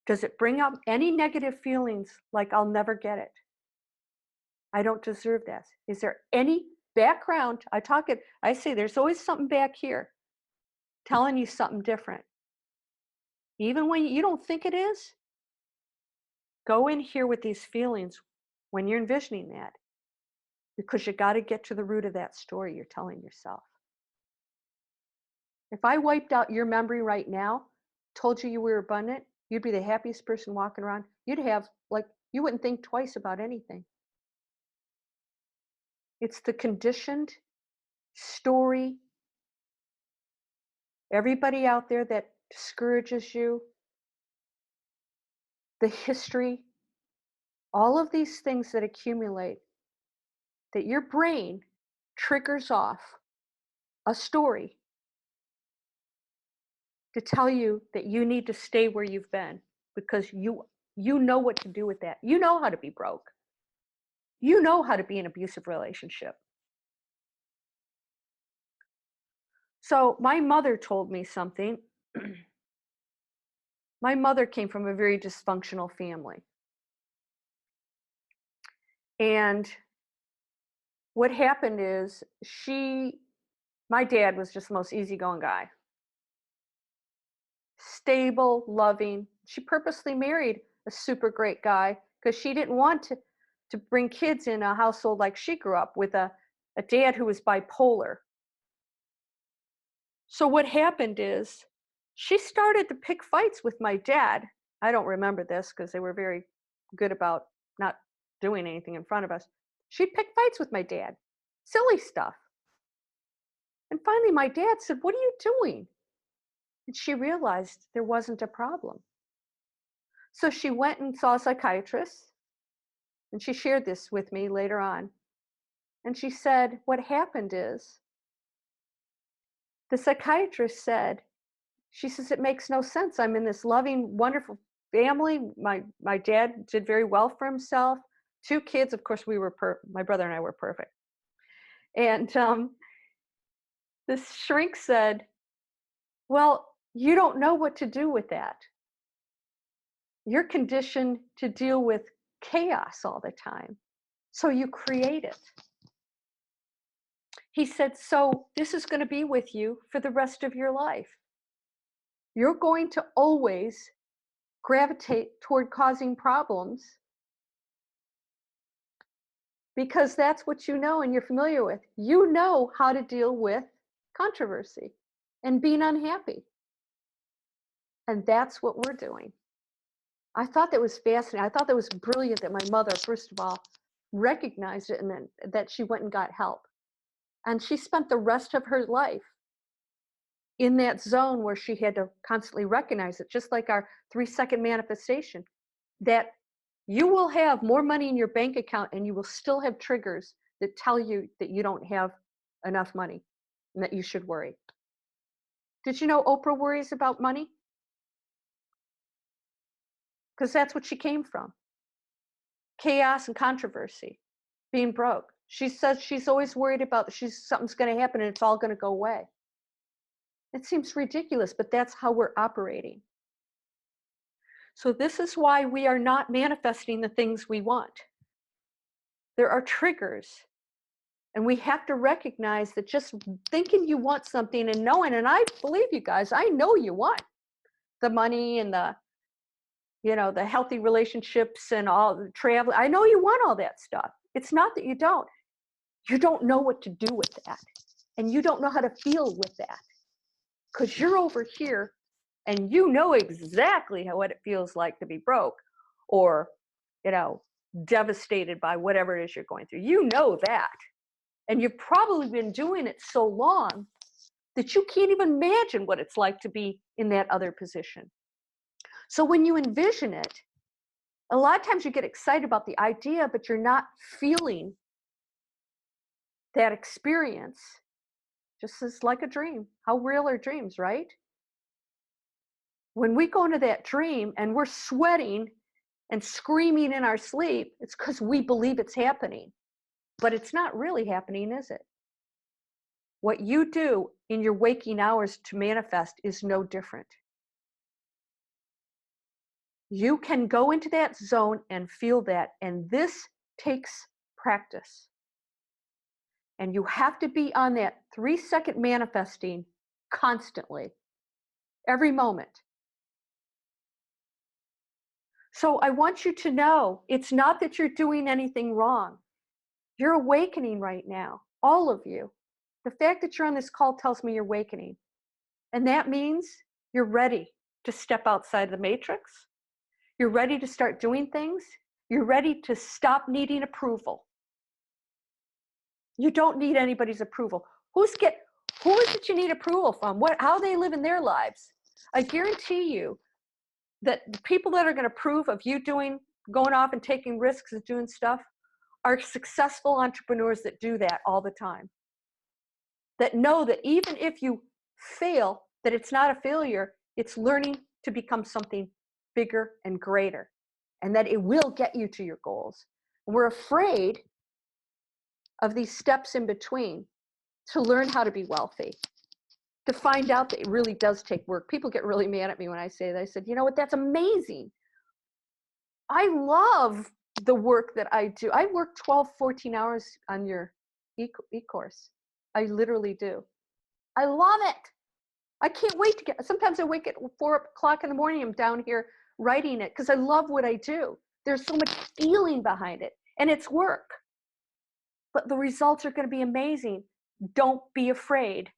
Speaker 1: Does it bring up any negative feelings like I'll never get it? I don't deserve this. Is there any background? I say there's always something back here telling you something different. Even when you don't think it is, go in here with these feelings when you're envisioning that, because you got to get to the root of that story you're telling yourself. If I wiped out your memory right now, told you you were abundant, you'd be the happiest person walking around. You wouldn't think twice about anything. It's the conditioned story. Everybody out there that discourages you, the history, all of these things that accumulate, that your brain triggers off a story to tell you that you need to stay where you've been because you know what to do with that. You know how to be broke. You know how to be in an abusive relationship. So my mother told me something. My mother came from a very dysfunctional family. And what happened is my dad was just the most easygoing guy. Stable, loving. She purposely married a super great guy because she didn't want to bring kids in a household like she grew up with a dad who was bipolar. So what happened is she started to pick fights with my dad. I don't remember this because they were very good about not doing anything in front of us. She'd pick fights with my dad, silly stuff. And finally, my dad said, "What are you doing?" And she realized there wasn't a problem. So she went and saw a psychiatrist, and she shared this with me later on. And she said, what happened is the psychiatrist said, she says, it makes no sense. I'm in this loving, wonderful family. My dad did very well for himself. 2 kids, of course, my brother and I were perfect. And this shrink said, well, you don't know what to do with that. You're conditioned to deal with chaos all the time. So you create it. He said, so this is going to be with you for the rest of your life. You're going to always gravitate toward causing problems because that's what you know and you're familiar with. You know how to deal with controversy and being unhappy. And that's what we're doing. I thought that was fascinating. I thought that was brilliant that my mother, first of all, recognized it and then that she went and got help. And she spent the rest of her life in that zone where she had to constantly recognize it, just like our 3-second manifestation, that you will have more money in your bank account and you will still have triggers that tell you that you don't have enough money and that you should worry. Did you know Oprah worries about money? Because that's what she came from. Chaos and controversy, being broke. She says she's always worried about something's going to happen and it's all going to go away. It seems ridiculous, but that's how we're operating. So this is why we are not manifesting the things we want. There are triggers. And we have to recognize that just thinking you want something and knowing, and I believe you guys, I know you want the money and the healthy relationships and all the travel. I know you want all that stuff. It's not that you don't. You don't know what to do with that. And you don't know how to feel with that. Because you're over here and you know exactly what it feels like to be broke or, devastated by whatever it is you're going through. You know that. And you've probably been doing it so long that you can't even imagine what it's like to be in that other position. So when you envision it, a lot of times you get excited about the idea, but you're not feeling that experience. Just as like a dream. How real are dreams, right? When we go into that dream and we're sweating and screaming in our sleep, it's because we believe it's happening. But it's not really happening, is it? What you do in your waking hours to manifest is no different. You can go into that zone and feel that, and this takes practice. And you have to be on that 3-second manifesting constantly, every moment. So I want you to know, it's not that you're doing anything wrong. You're awakening right now, all of you. The fact that you're on this call tells me you're awakening. And that means you're ready to step outside the matrix. You're ready to start doing things. You're ready to stop needing approval. You don't need anybody's approval. Who is it you need approval from? How they live in their lives? I guarantee you that the people that are going to approve of you going off and taking risks and doing stuff are successful entrepreneurs that do that all the time. That know that even if you fail, that it's not a failure, it's learning to become something bigger and greater, and that it will get you to your goals. We're afraid of these steps in between to learn how to be wealthy. to find out that it really does take work. People get really mad at me when I say that. I said, you know what, that's amazing. I love the work that I do. I work 12, 14 hours on your e-course. I literally do. I love it. I can't wait to get, sometimes I wake at 4 o'clock in the morning, I'm down here writing it because I love what I do. There's so much feeling behind it, and it's work. But the results are going to be amazing. Don't be afraid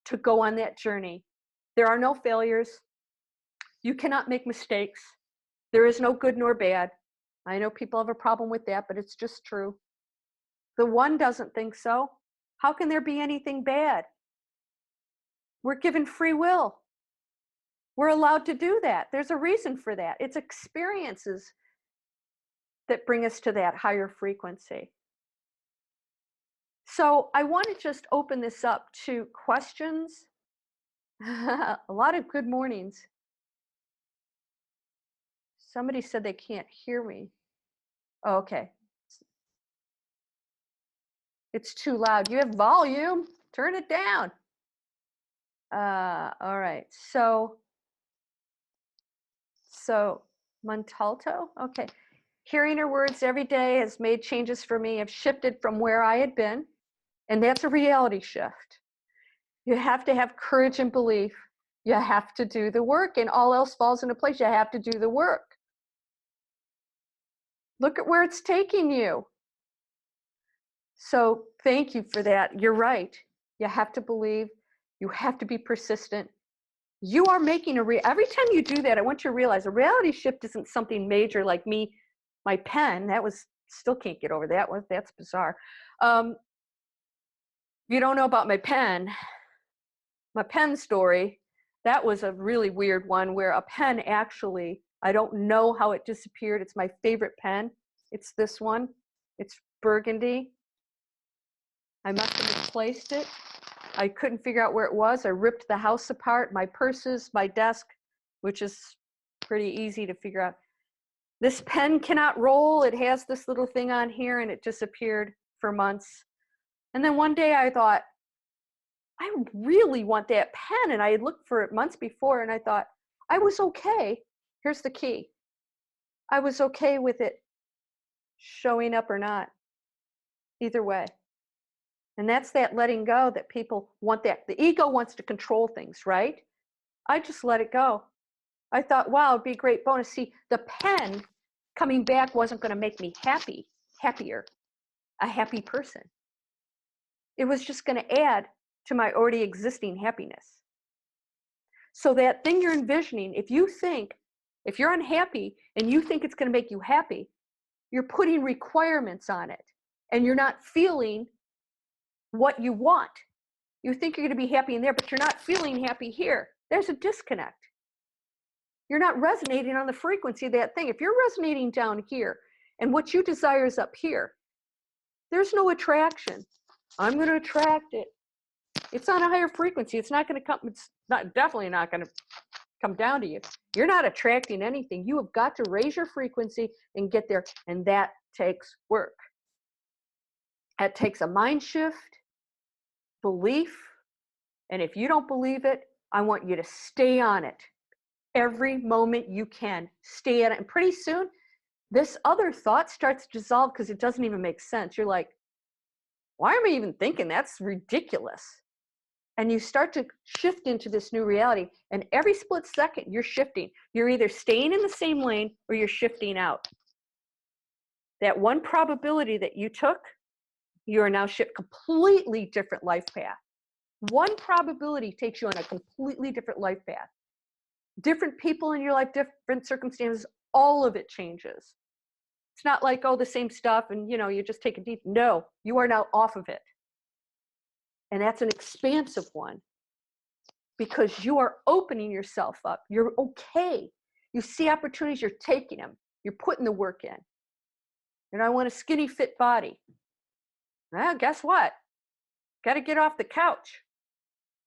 Speaker 1: to go on that journey. There are no failures. You cannot make mistakes. There is no good nor bad. I know people have a problem with that, but it's just true. The one doesn't think so. How can there be anything bad? We're given free will. We're allowed to do that. There's a reason for that. It's experiences that bring us to that higher frequency. So I want to just open this up to questions. A lot of good mornings. Somebody said they can't hear me. Oh, okay. It's too loud. You have volume. Turn it down. All right. So Montalto. Okay. Hearing her words every day has made changes for me. I've shifted from where I had been, and that's a reality shift. You have to have courage and belief. You have to do the work, and all else falls into place. You have to do the work. Look at where it's taking you. So thank you for that. You're right. You have to believe. You have to be persistent. You are making every time you do that, I want you to realize a reality shift isn't something major like me, my pen, still can't get over that. That's bizarre. You don't know about my pen story. That was a really weird one where a pen actually, I don't know how it disappeared. It's my favorite pen. It's this one. It's burgundy. I must have misplaced it. I couldn't figure out where it was. I ripped the house apart, my purses, my desk, which is pretty easy to figure out. This pen cannot roll. It has this little thing on here, and it disappeared for months. And then one day I thought, I really want that pen. And I had looked for it months before, and I thought, I was okay. Here's the key. I was okay with it showing up or not, either way. And that's that letting go that people want that. The ego wants to control things, right? I just let it go. I thought, wow, it'd be a great bonus. See, the pen coming back wasn't going to make me happier, a happy person. It was just going to add to my already existing happiness. So that thing you're envisioning, if you're unhappy and you think it's going to make you happy, you're putting requirements on it and you're not feeling what you want. You think you're going to be happy in there, but you're not feeling happy here. There's a disconnect. You're not resonating on the frequency of that thing. If you're resonating down here and what you desire is up here, there's no attraction. I'm going to attract it. It's on a higher frequency. It's not going to come. It's definitely not going to come down to you. You're not attracting anything. You have got to raise your frequency and get there. And that takes work. It takes a mind shift, belief. And if you don't believe it, I want you to stay on it. Every moment you can, stay at it. And pretty soon, this other thought starts to dissolve because it doesn't even make sense. You're like, why am I even thinking? That's ridiculous. And you start to shift into this new reality. And every split second, you're shifting. You're either staying in the same lane or you're shifting out. That one probability that you took, you are now shift completely different life path. One probability takes you on a completely different life path. Different people in your life, different circumstances, all of it changes. It's not like, oh, the same stuff and, you just take a deep, no, you are now off of it. And that's an expansive one because you are opening yourself up. You're okay. You see opportunities, you're taking them. You're putting the work in. And I want a skinny, fit body. Well, guess what? Got to get off the couch.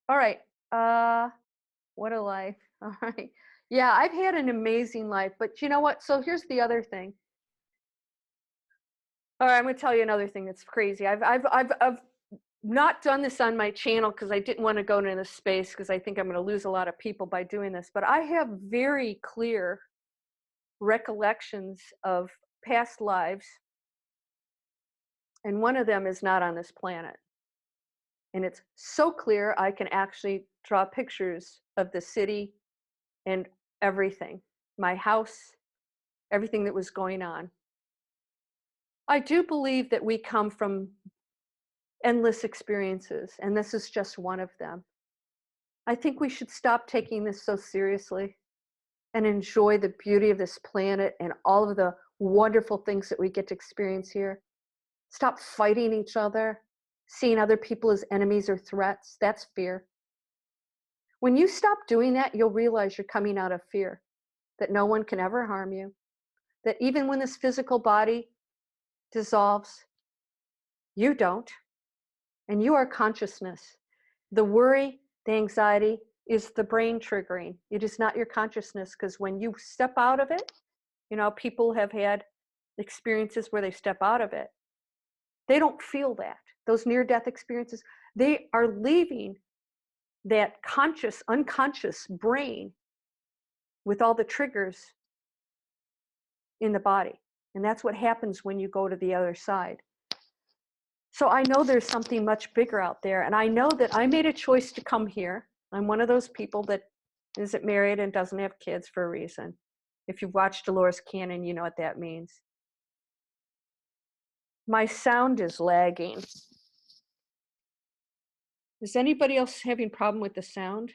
Speaker 1: All right. What a life. All right. Yeah, I've had an amazing life, but you know what? So here's the other thing. All right, I'm going to tell you another thing that's crazy. I've not done this on my channel because I didn't want to go into this space because I think I'm going to lose a lot of people by doing this, but I have very clear recollections of past lives, and one of them is not on this planet. And it's so clear I can actually draw pictures of the city and everything, my house, everything that was going on. I do believe that we come from endless experiences, and this is just one of them. I think we should stop taking this so seriously and enjoy the beauty of this planet and all of the wonderful things that we get to experience here. Stop fighting each other, seeing other people as enemies or threats. That's fear. When you stop doing that, you'll realize you're coming out of fear, that no one can ever harm you, that even when this physical body dissolves, you don't, and you are consciousness. The worry, the anxiety is the brain triggering. It is not your consciousness, because when you step out of it, people have had experiences where they step out of it. They don't feel that. Those near-death experiences, they are leaving that conscious, unconscious brain with all the triggers in the body. And that's what happens when you go to the other side. So I know there's something much bigger out there. And I know that I made a choice to come here. I'm one of those people that isn't married and doesn't have kids for a reason. If you've watched Dolores Cannon, you know what that means. My sound is lagging. Is anybody else having a problem with the sound?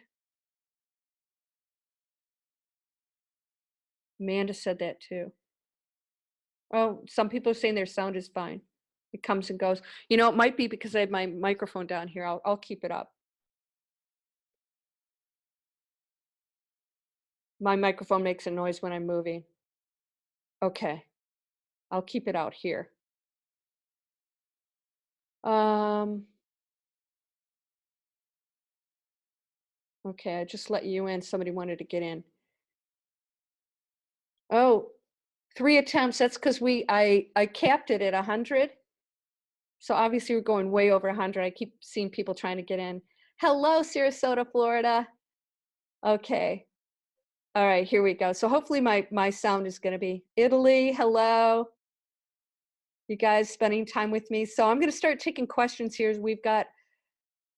Speaker 1: Amanda said that too. Oh, some people are saying their sound is fine. It comes and goes. It might be because I have my microphone down here. I'll keep it up. My microphone makes a noise when I'm moving. Okay. I'll keep it out here. Okay, I just let you in. Somebody wanted to get in. Oh, 3 attempts. That's because I capped it at 100. So obviously we're going way over 100. I keep seeing people trying to get in. Hello, Sarasota, Florida. Okay. All right, here we go. So hopefully my sound is going to be Italy. Hello. You guys spending time with me. So I'm going to start taking questions here. We've got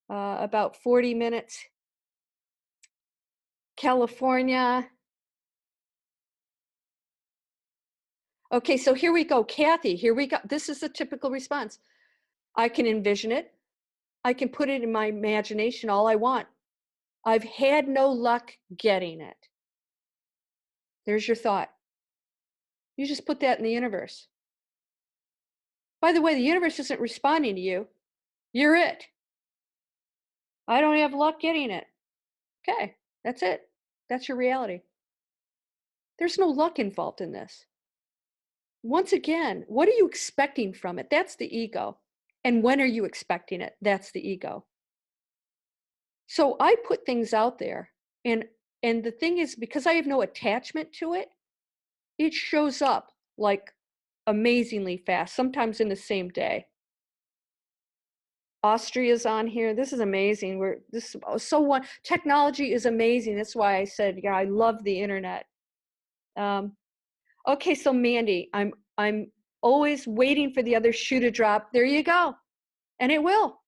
Speaker 1: about 40 minutes. California. Okay, so here we go. Kathy, here we go. This is a typical response. I can envision it. I can put it in my imagination all I want. I've had no luck getting it. There's your thought. You just put that in the universe. By the way, the universe isn't responding to you. You're it. I don't have luck getting it. Okay, that's it. That's your reality. There's no luck involved in this. Once again, what are you expecting from it? That's the ego. And when are you expecting it? That's the ego. So I put things out there, and the thing is, because I have no attachment to it, it shows up like amazingly fast, sometimes in the same day. Austria's on here. This is amazing. Technology is amazing. That's why I said, yeah, I love the internet. Okay, so Mandy, I'm always waiting for the other shoe to drop. There you go. And it will.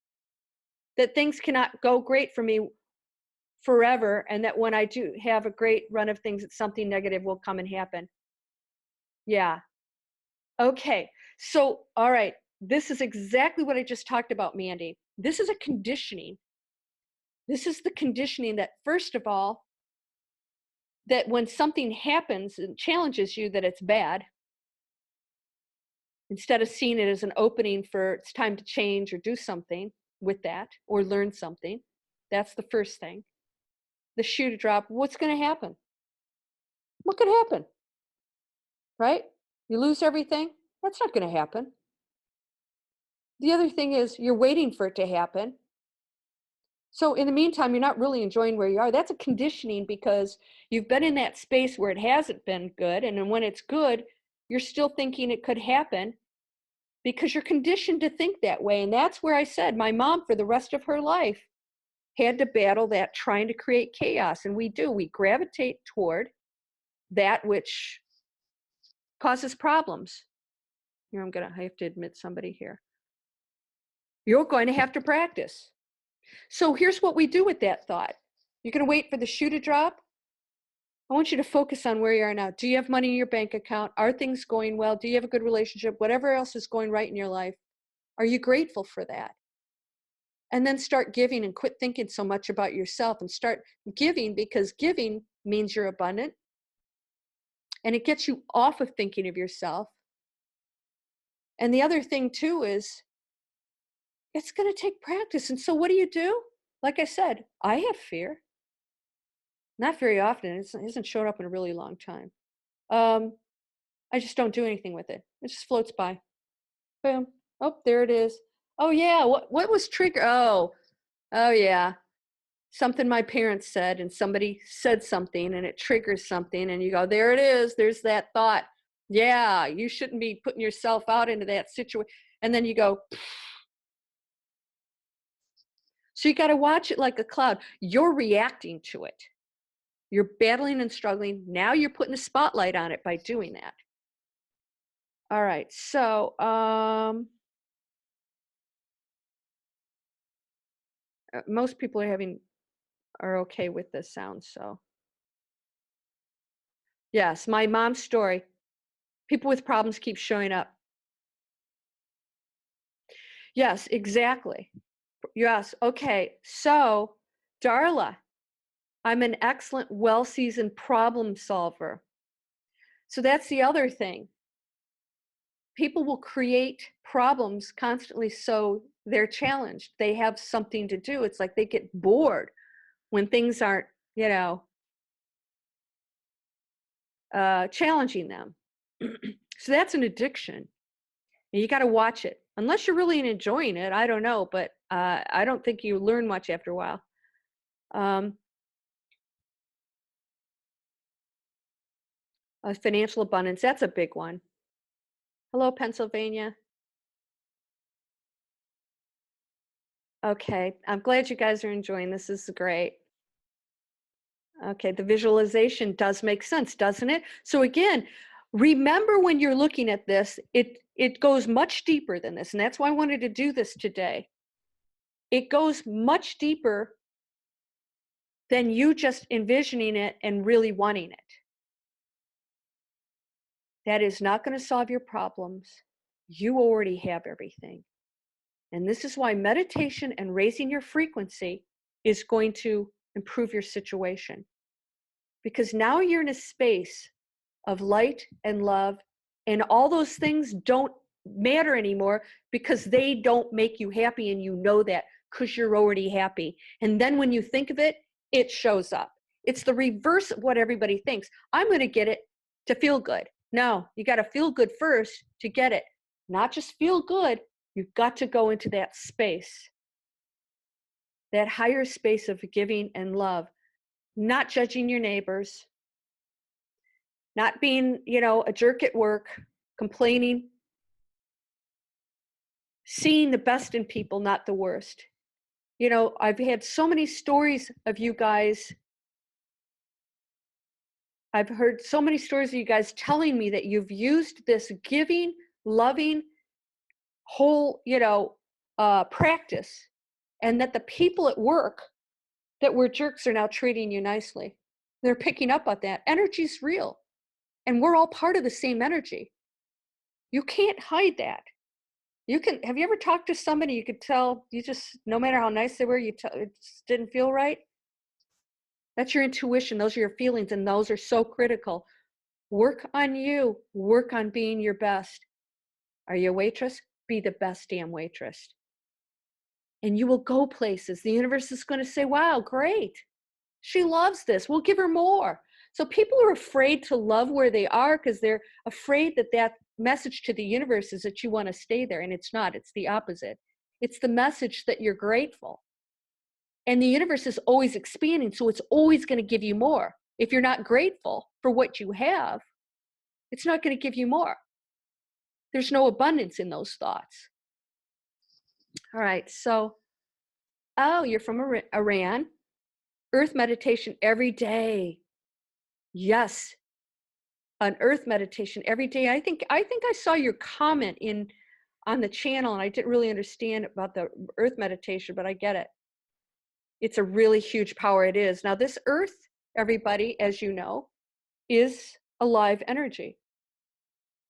Speaker 1: That things cannot go great for me forever, and that when I do have a great run of things, that something negative will come and happen. Yeah. Okay. So, all right. This is exactly what I just talked about, Mandy. This is a conditioning. This is the conditioning that, first of all, that when something happens and challenges you, that it's bad, instead of seeing it as an opening for it's time to change or do something with that or learn something. That's the first thing. The shoe to drop, what's going to happen? What could happen? Right? You lose everything? That's not going to happen. The other thing is you're waiting for it to happen. So in the meantime, you're not really enjoying where you are. That's a conditioning because you've been in that space where it hasn't been good. And then when it's good, you're still thinking it could happen. because you're conditioned to think that way. And that's where I said my mom, for the rest of her life, had to battle that trying to create chaos. And we do. We gravitate toward that which causes problems. Here, I have to admit somebody here. You're going to have to practice. So here's what we do with that thought. You're going to wait for the shoe to drop. I want you to focus on where you are now. Do you have money in your bank account? Are things going well? Do you have a good relationship? Whatever else is going right in your life, are you grateful for that? And then start giving and quit thinking so much about yourself and start giving, because giving means you're abundant and it gets you off of thinking of yourself. And the other thing too is it's going to take practice. And so what do? Like I said, I have fear. Not very often. It hasn't showed up in a really long time. I just don't do anything with it. It just floats by. Boom. Oh, there it is. Oh yeah. What was trigger? Oh yeah. Something my parents said, and somebody said something and it triggers something, and you go, there it is. There's that thought. Yeah, you shouldn't be putting yourself out into that situation. And then you go. So you got to watch it like a cloud. You're reacting to it. You're battling and struggling. Now you're putting a spotlight on it by doing that. All right. So, most people are okay with this sound. So yes, my mom's story. People with problems keep showing up. Yes, exactly. Yes. Okay. So, Darla, I'm an excellent, well-seasoned problem solver. So that's the other thing. People will create problems constantly, so they're challenged. They have something to do. It's like they get bored when things aren't, challenging them. So that's an addiction. And you got to watch it. Unless you're really enjoying it, I don't know, but I don't think you learn much after a while. Financial abundance, that's a big one. Hello, Pennsylvania. Okay, I'm glad you guys are enjoying this. This is great. Okay, the visualization does make sense, doesn't it? So again, remember when you're looking at this, it goes much deeper than this, and that's why I wanted to do this today. It goes much deeper than you just envisioning it and really wanting it. That is not going to solve your problems. You already have everything. And this is why meditation and raising your frequency is going to improve your situation. Because now you're in a space of light and love, and all those things don't matter anymore because they don't make you happy, and you know that because you're already happy. And then when you think of it, it shows up. It's the reverse of what everybody thinks. I'm going to get it to feel good. No, you got to feel good first to get it. Not just feel good, you've got to go into that space, that higher space of giving and love, not judging your neighbors, not being, a jerk at work, complaining, seeing the best in people, not the worst. I've had so many stories of you guys. I've heard so many stories of you guys telling me that you've used this giving, loving, whole, practice, and that the people at work that were jerks are now treating you nicely. They're picking up on that. Energy's real. And we're all part of the same energy. You can't hide that. Have you ever talked to somebody you could tell you just, no matter how nice they were, it just didn't feel right? That's your intuition. Those are your feelings, and those are so critical. Work on you. Work on being your best. Are you a waitress? Be the best damn waitress. And you will go places. The universe is going to say, wow, great. She loves this. We'll give her more. So people are afraid to love where they are because they're afraid that message to the universe is that you want to stay there. And it's not. It's the opposite. It's the message that you're grateful. And the universe is always expanding, so it's always going to give you more. If you're not grateful for what you have, it's not going to give you more. There's no abundance in those thoughts. All right, so, oh, you're from Iran. Earth meditation every day. Yes, an earth meditation every day. I think I saw your comment on the channel, and I didn't really understand about the earth meditation, but I get it. It's a really huge power. It is. Now, this earth, everybody, as you know, is a live energy.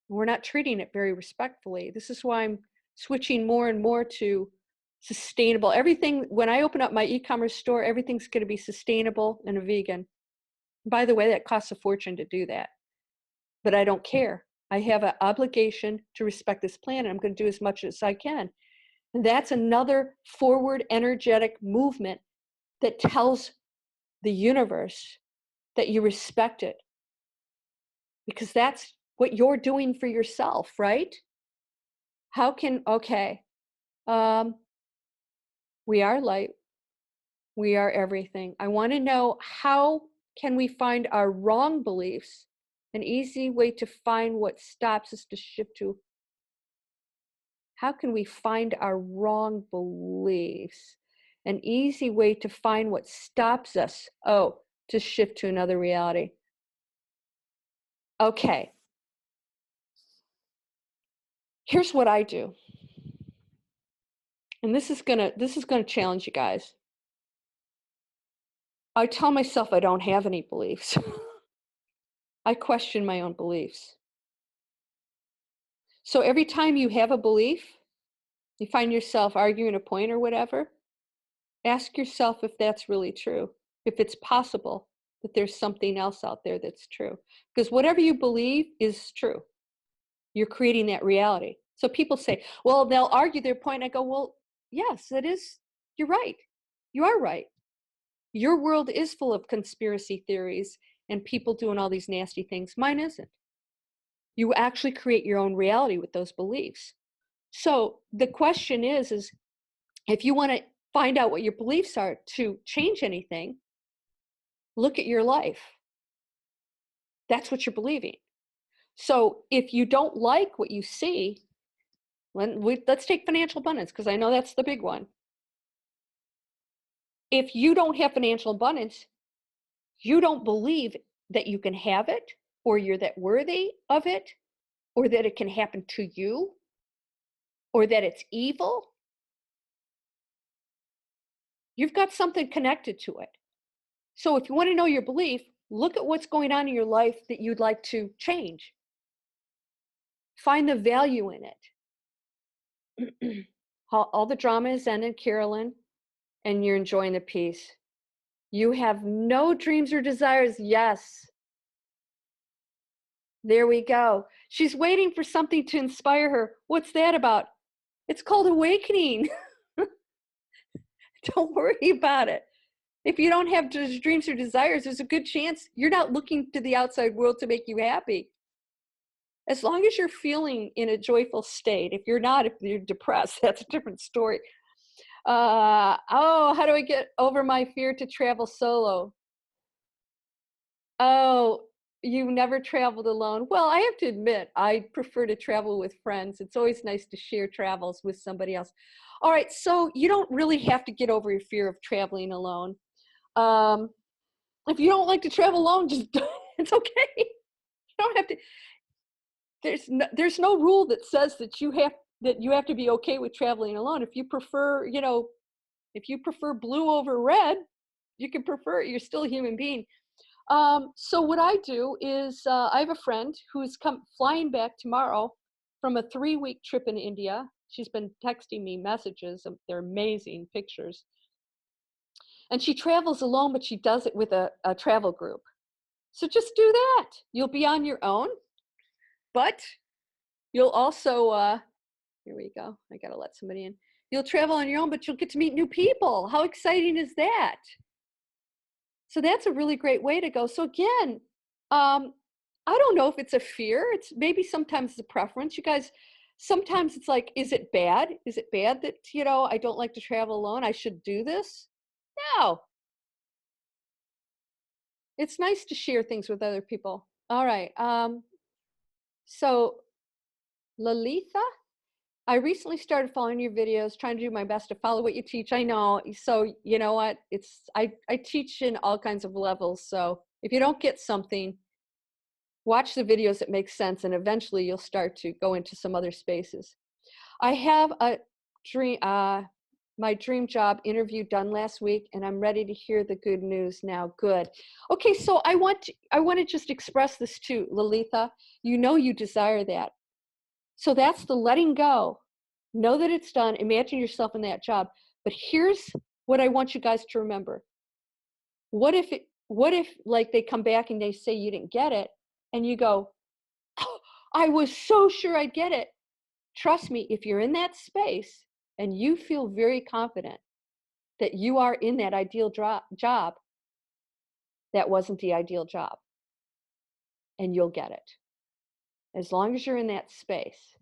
Speaker 1: We're not treating it very respectfully. This is why I'm switching more and more to sustainable. Everything, when I open up my e-commerce store, everything's going to be sustainable and a vegan. By the way, that costs a fortune to do that. But I don't care. I have an obligation to respect this planet. I'm going to do as much as I can. And that's another forward energetic movement that tells the universe that you respect it. Because that's what you're doing for yourself, right? Okay, we are light. We are everything. I want to know, how can we find our wrong beliefs? An easy way to find what stops us to shift to. How can we find our wrong beliefs? An easy way to find what stops us, to shift to another reality. Okay. Here's what I do. And this is gonna challenge you guys. I tell myself I don't have any beliefs. I question my own beliefs. So every time you have a belief, you find yourself arguing a point or whatever, ask yourself if that's really true, if it's possible that there's something else out there that's true. Because whatever you believe is true. You're creating that reality. So people say, well, they'll argue their point. I go, well, yes, it is. You're right. You are right. Your world is full of conspiracy theories and people doing all these nasty things. Mine isn't. You actually create your own reality with those beliefs. So the question is if you want to find out what your beliefs are to change anything, look at your life. That's what you're believing. So if you don't like what you see, let's take financial abundance, because I know that's the big one. If you don't have financial abundance, you don't believe that you can have it, or you're that worthy of it, or that it can happen to you, or that it's evil. You've got something connected to it. So if you want to know your belief, look at what's going on in your life that you'd like to change. Find the value in it. All the drama is ended, Carolyn, and you're enjoying the peace. You have no dreams or desires. Yes. There we go. She's waiting for something to inspire her. What's that about? It's called awakening. Don't worry about it. If you don't have dreams or desires, there's a good chance you're not looking to the outside world to make you happy. As long as you're feeling in a joyful state. If you're not, if you're depressed, that's a different story. How do I get over my fear to travel solo? Oh, you never traveled alone. Well, I have to admit, I prefer to travel with friends. It's always nice to share travels with somebody else. All right, so you don't really have to get over your fear of traveling alone. If you don't like to travel alone, just it's okay. You don't have to. There's no rule that says that you have to be okay with traveling alone. If you prefer, if you prefer blue over red, you can prefer it. You're still a human being. So what I do is I have a friend who's flying back tomorrow from a 3-week trip in India. She's been texting me messages. They're amazing pictures. And she travels alone, but she does it with a travel group. So just do that. You'll be on your own, but you'll also, here we go. I got to let somebody in. You'll travel on your own, but you'll get to meet new people. How exciting is that? So that's a really great way to go. So again, I don't know if it's a fear. It's maybe sometimes it's a preference. You guys, sometimes it's like, is it bad? Is it bad that, I don't like to travel alone? I should do this? No. It's nice to share things with other people. All right. So Lalitha, I recently started following your videos, trying to do my best to follow what you teach. I know. So you know what? I teach in all kinds of levels. So if you don't get something, watch the videos that make sense, and eventually you'll start to go into some other spaces. I have a dream, my dream job interview done last week, and I'm ready to hear the good news now. Good. Okay, so I want to just express this too, Lalitha. You know you desire that. So that's the letting go. Know that it's done. Imagine yourself in that job. But here's what I want you guys to remember. What if like they come back and they say you didn't get it, and you go, oh, I was so sure I'd get it. Trust me, if you're in that space and you feel very confident that you are in that ideal job, that wasn't the ideal job. And you'll get it. As long as you're in that space.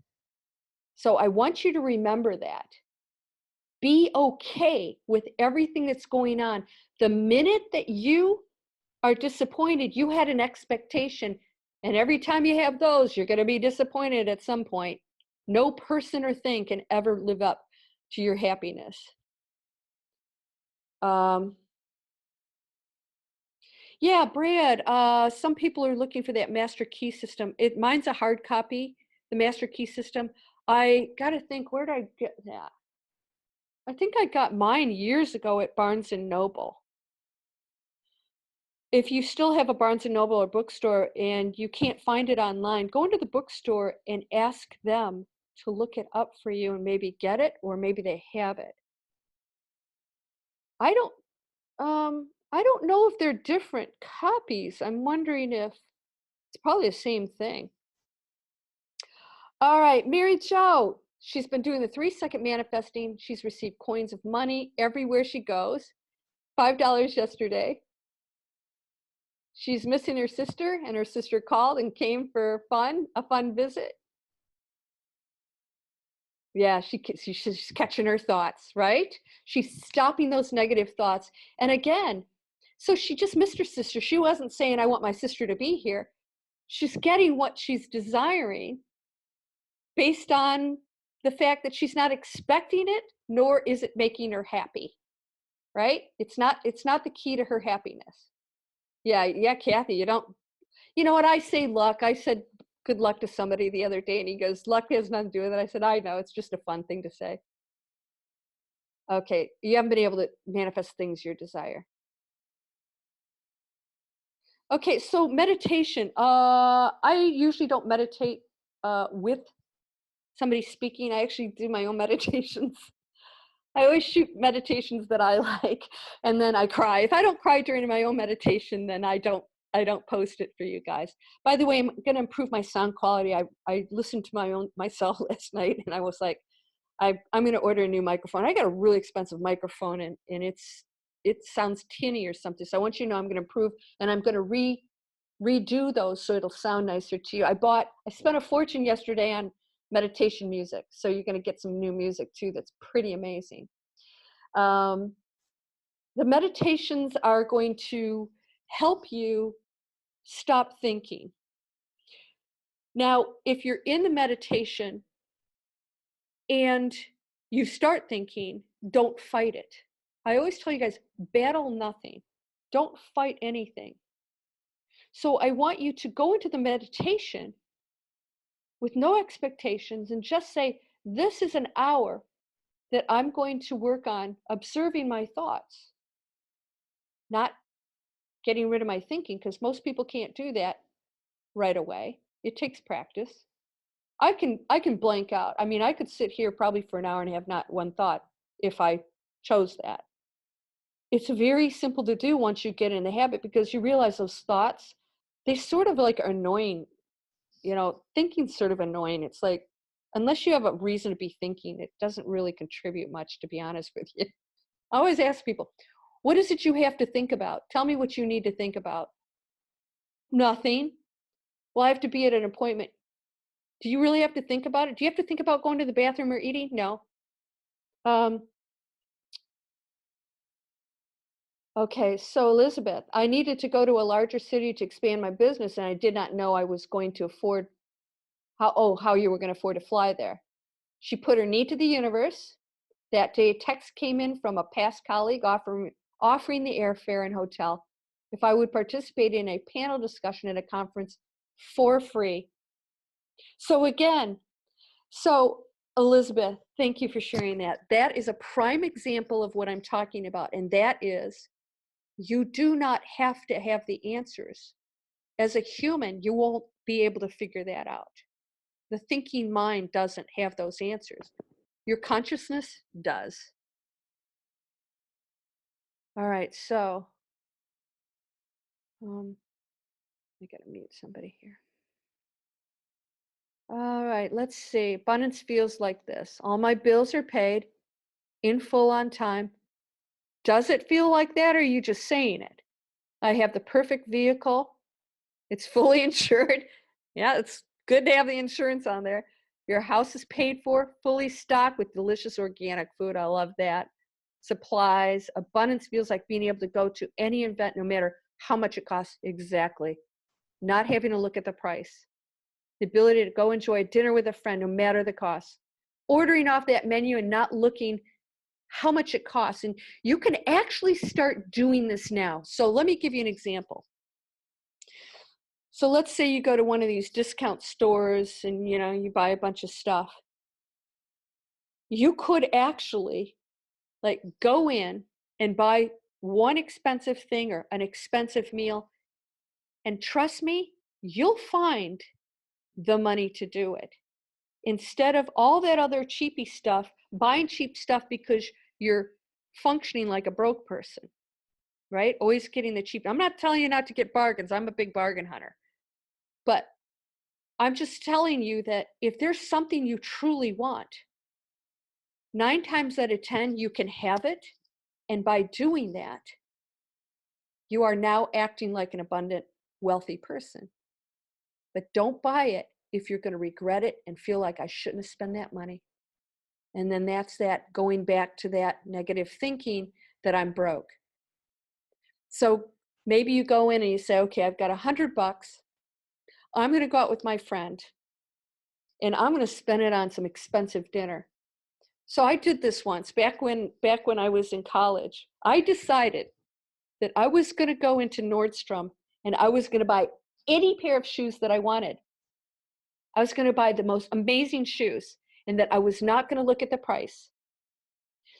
Speaker 1: So I want you to remember that. Be okay with everything that's going on. The minute that you are disappointed, you had an expectation. And every time you have those, you're going to be disappointed at some point. No person or thing can ever live up to your happiness. Yeah, Brad, some people are looking for that master key system. Mine's a hard copy, the master key system. I got to think, where did I get that? I think I got mine years ago at Barnes & Noble. If you still have a Barnes & Noble or bookstore and you can't find it online, go into the bookstore and ask them to look it up for you and maybe get it, or maybe they have it. I don't know if they're different copies. I'm wondering if it's probably the same thing. All right, Mary Jo. She's been doing the 3-second manifesting. She's received coins of money everywhere she goes. $5 yesterday. She's missing her sister, and her sister called and came for a fun visit. Yeah, she's catching her thoughts, right? She's stopping those negative thoughts. And again, so she just missed her sister. She wasn't saying, I want my sister to be here. She's getting what she's desiring based on the fact that she's not expecting it, nor is it making her happy, right? It's not the key to her happiness. Yeah, Kathy, you know what I say, luck. I said good luck to somebody the other day, and he goes, luck has nothing to do with it. I said, I know, it's just a fun thing to say. Okay, you haven't been able to manifest things you desire. Okay, so meditation. I usually don't meditate with somebody speaking. I actually do my own meditations. I always shoot meditations that I like, and then I cry. If I don't cry during my own meditation, then I don't post it for you guys. By the way, I'm going to improve my sound quality. I listened to myself last night, and I was like, I'm going to order a new microphone. I got a really expensive microphone, and it sounds tinny or something. So I want you to know I'm going to improve, and I'm going to redo those so it'll sound nicer to you. I spent a fortune yesterday on meditation music, so you're going to get some new music too that's pretty amazing. The meditations are going to help you stop thinking. Now, if you're in the meditation and you start thinking, don't fight it. I always tell you guys, battle nothing. Don't fight anything. So I want you to go into the meditation with no expectations and just say, this is an hour that I'm going to work on observing my thoughts, not getting rid of my thinking, because most people can't do that right away. It takes practice. I can blank out. I mean, I could sit here probably for an hour and have not one thought if I chose that. It's very simple to do once you get in the habit, because you realize those thoughts, they sort of like are annoying. You know, thinking's sort of annoying. It's like, unless you have a reason to be thinking, it doesn't really contribute much, to be honest with you. I always ask people, what is it you have to think about? Tell me what you need to think about. Nothing. Well, I have to be at an appointment. Do you really have to think about it? Do you have to think about going to the bathroom or eating? No. Okay, so Elizabeth, I needed to go to a larger city to expand my business, and I did not know I was going to afford how you were going to afford to fly there. She put her need to the universe. That day, a text came in from a past colleague offering the airfare and hotel if I would participate in a panel discussion at a conference for free. So again, Elizabeth, thank you for sharing that. That is a prime example of what I'm talking about. And that is, you do not have to have the answers. As a human, you won't be able to figure that out. The thinking mind doesn't have those answers. Your consciousness does. All right, so I gotta mute somebody here. All right, let's see. Abundance feels like this. All my bills are paid in full on time. Does it feel like that, or are you just saying it? I have the perfect vehicle. It's fully insured. Yeah, it's good to have the insurance on there. Your house is paid for, fully stocked with delicious organic food. I love that. Supplies. Abundance feels like being able to go to any event, no matter how much it costs. Exactly. Not having to look at the price. The ability to go enjoy a dinner with a friend, no matter the cost. Ordering off that menu and not looking how much it costs. And you can actually start doing this now. So let me give you an example. So let's say you go to one of these discount stores and you buy a bunch of stuff. You could actually like go in and buy one expensive thing or an expensive meal, and trust me, you'll find the money to do it. Instead of all that other cheapy stuff, buying cheap stuff because you're functioning like a broke person, right? Always getting the cheap. I'm not telling you not to get bargains. I'm a big bargain hunter. But I'm just telling you that if there's something you truly want, 9 times out of 10, you can have it. And by doing that, you are now acting like an abundant, wealthy person. But don't buy it if you're going to regret it and feel like I shouldn't have spent that money. And then that's that going back to that negative thinking that I'm broke. So maybe you go in and you say, okay, I've got $100. I'm going to go out with my friend and I'm going to spend it on some expensive dinner. So I did this once back when I was in college. I decided that I was going to go into Nordstrom and I was going to buy any pair of shoes that I wanted. I was going to buy the most amazing shoes and that I was not going to look at the price.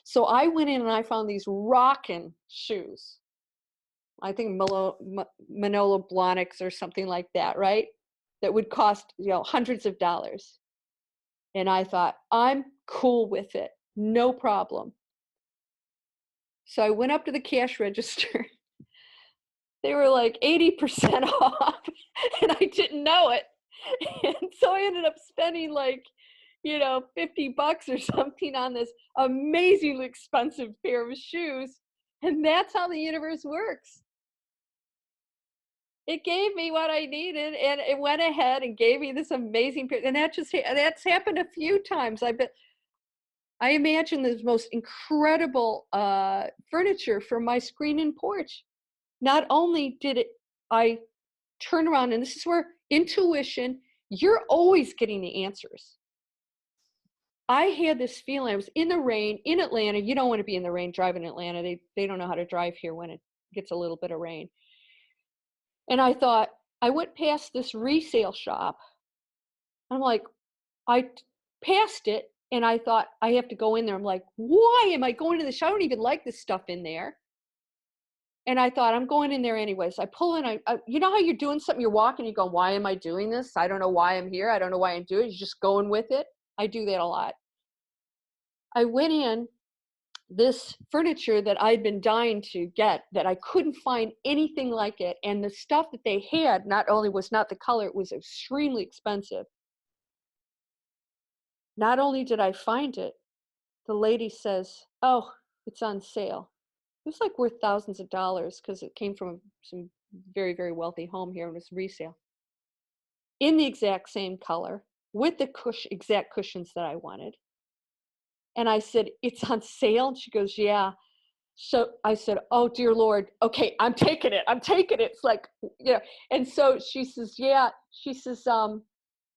Speaker 1: So I went in and I found these rockin' shoes. I think Manolo Blahniks or something like that, right? That would cost, hundreds of dollars. And I thought, I'm cool with it. No problem. So I went up to the cash register. They were like 80% off and I didn't know it. And so I ended up spending like, $50 or something on this amazingly expensive pair of shoes. And that's how the universe works. It gave me what I needed and it went ahead and gave me this amazing pair. And that's happened a few times. I imagine the most incredible furniture for my screen and porch. Not only did I turn around, and this is where intuition, you're always getting the answers. I had this feeling, I was in the rain in Atlanta. You don't want to be in the rain driving in Atlanta. They don't know how to drive here when it gets a little bit of rain. And I thought, I went past this resale shop. I'm like, I passed it and I thought, I have to go in there. I'm like, why am I going to this shop? I don't even like this stuff in there. And I thought, I'm going in there anyways. I pull in, you know how you're doing something, you're walking, you go, why am I doing this? I don't know why I'm here. I don't know why I'm doing it. You're just going with it. I do that a lot. I went in, this furniture that I'd been dying to get, that I couldn't find anything like it. And the stuff that they had not only was not the color, it was extremely expensive. Not only did I find it, the lady says, oh, it's on sale. It was like worth thousands of dollars because it came from some very, very wealthy home here and it was resale. In the exact same color, with the exact cushions that I wanted. And I said, it's on sale? And she goes, yeah. So I said, oh, dear Lord, okay, I'm taking it. It's like, and so she says, yeah. She says,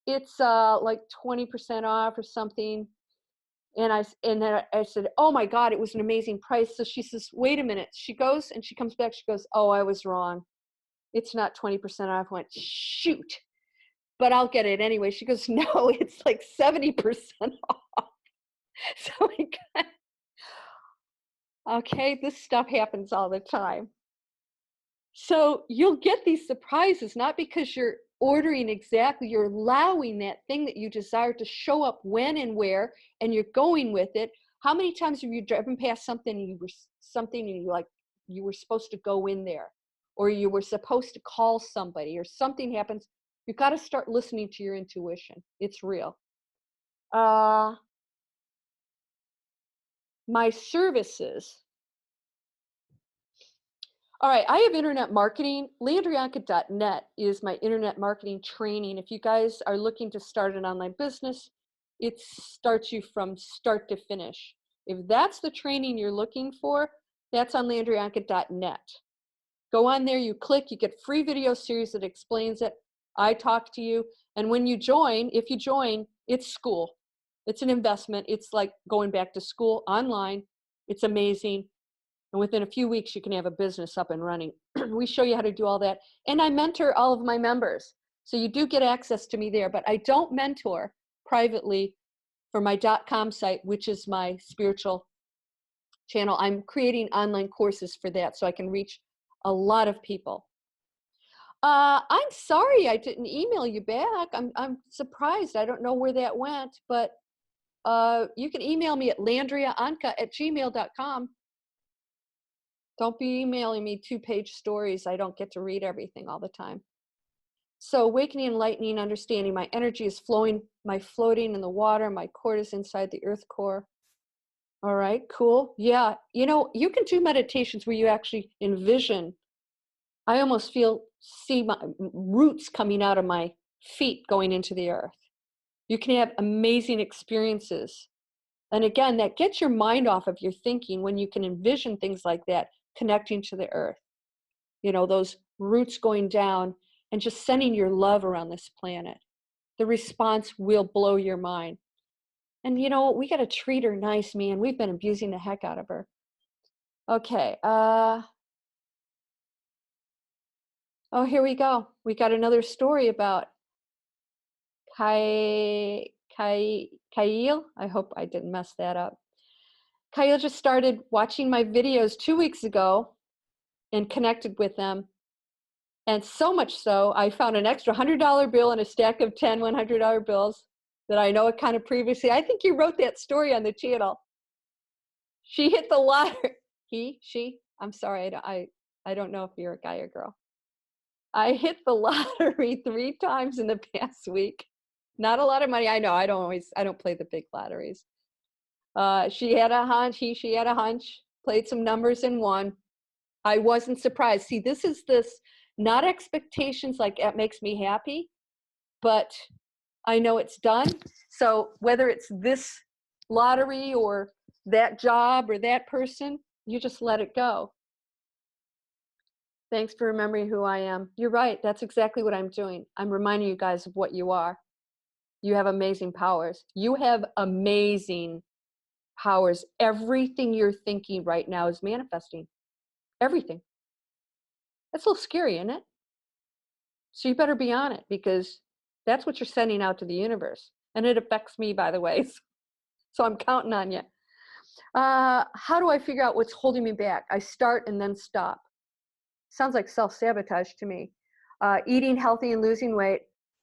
Speaker 1: it's like 20% off or something. And then I said, oh my God, it was an amazing price. So she says, wait a minute. She goes and she comes back. She goes, oh, I was wrong. It's not 20% off. I went, shoot, but I'll get it anyway. She goes, no, it's like 70% off. So I got, okay, this stuff happens all the time. So you'll get these surprises, not because you're ordering exactly, you're allowing that thing that you desire to show up when and where, and you're going with it. How many times have you driven past something and you were supposed to go in there, or you were supposed to call somebody, or something happens? You've got to start listening to your intuition. It's real. My services. All right, I have internet marketing. Landrianka.net is my internet marketing training. If you guys are looking to start an online business, it starts you from start to finish. If that's the training you're looking for, that's on Landrianka.net. Go on there, you click, you get free video series that explains it. I talk to you, and when you join, if you join, it's school. It's an investment. It's like going back to school online. It's amazing. And within a few weeks, you can have a business up and running. We show you how to do all that. And I mentor all of my members. So you do get access to me there, but I don't mentor privately for my .com site, which is my spiritual channel. I'm creating online courses for that so I can reach a lot of people. I'm sorry I didn't email you back. I'm surprised. I don't know where that went, but you can email me at landriaonka@gmail.com. Don't be emailing me 2-page stories. I don't get to read everything all the time. So awakening, enlightening, understanding. My energy is flowing, floating in the water. My cord is inside the earth core. All right, cool. Yeah, you know, you can do meditations where you actually envision. I almost see my roots coming out of my feet going into the earth. You can have amazing experiences. And again, that gets your mind off of your thinking when you can envision things like that connecting to the earth. You know, those roots going down and just sending your love around this planet. The response will blow your mind. And you know, we got to treat her nice, man. We've been abusing the heck out of her. Okay. Oh, here we go. We got another story about Kyle. I hope I didn't mess that up. Kyle just started watching my videos 2 weeks ago and connected with them. And so much so, I found an extra $100 bill and a stack of 10 $100 bills that I know it kind of previously. I think you wrote that story on the channel. She hit the lottery. She, I'm sorry, I don't know if you're a guy or girl. I hit the lottery 3 times in the past week. Not a lot of money. I know, I don't play the big lotteries. She had a hunch, she had a hunch, played some numbers and won. I wasn't surprised. See, this not expectations like it makes me happy, but I know it's done. So whether it's this lottery or that job or that person, you just let it go. Thanks for remembering who I am. You're right. That's exactly what I'm doing. I'm reminding you guys of what you are. You have amazing powers. You have amazing powers. Everything you're thinking right now is manifesting. Everything. That's a little scary, isn't it? So you better be on it, because that's what you're sending out to the universe. And it affects me, by the way. So I'm counting on you. How do I figure out what's holding me back? I start and then stop. Sounds like self-sabotage to me. Eating healthy and losing weight.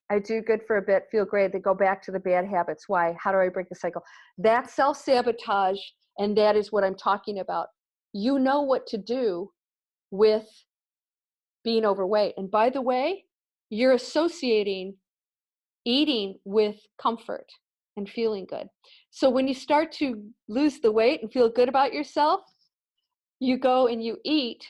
Speaker 1: I do good for a bit, feel great, then go back to the bad habits. Why? How do I break the cycle? That's self-sabotage, and that is what I'm talking about. You know what to do with being overweight. And by the way, you're associating eating with comfort and feeling good. So when you start to lose the weight and feel good about yourself, you go and you eat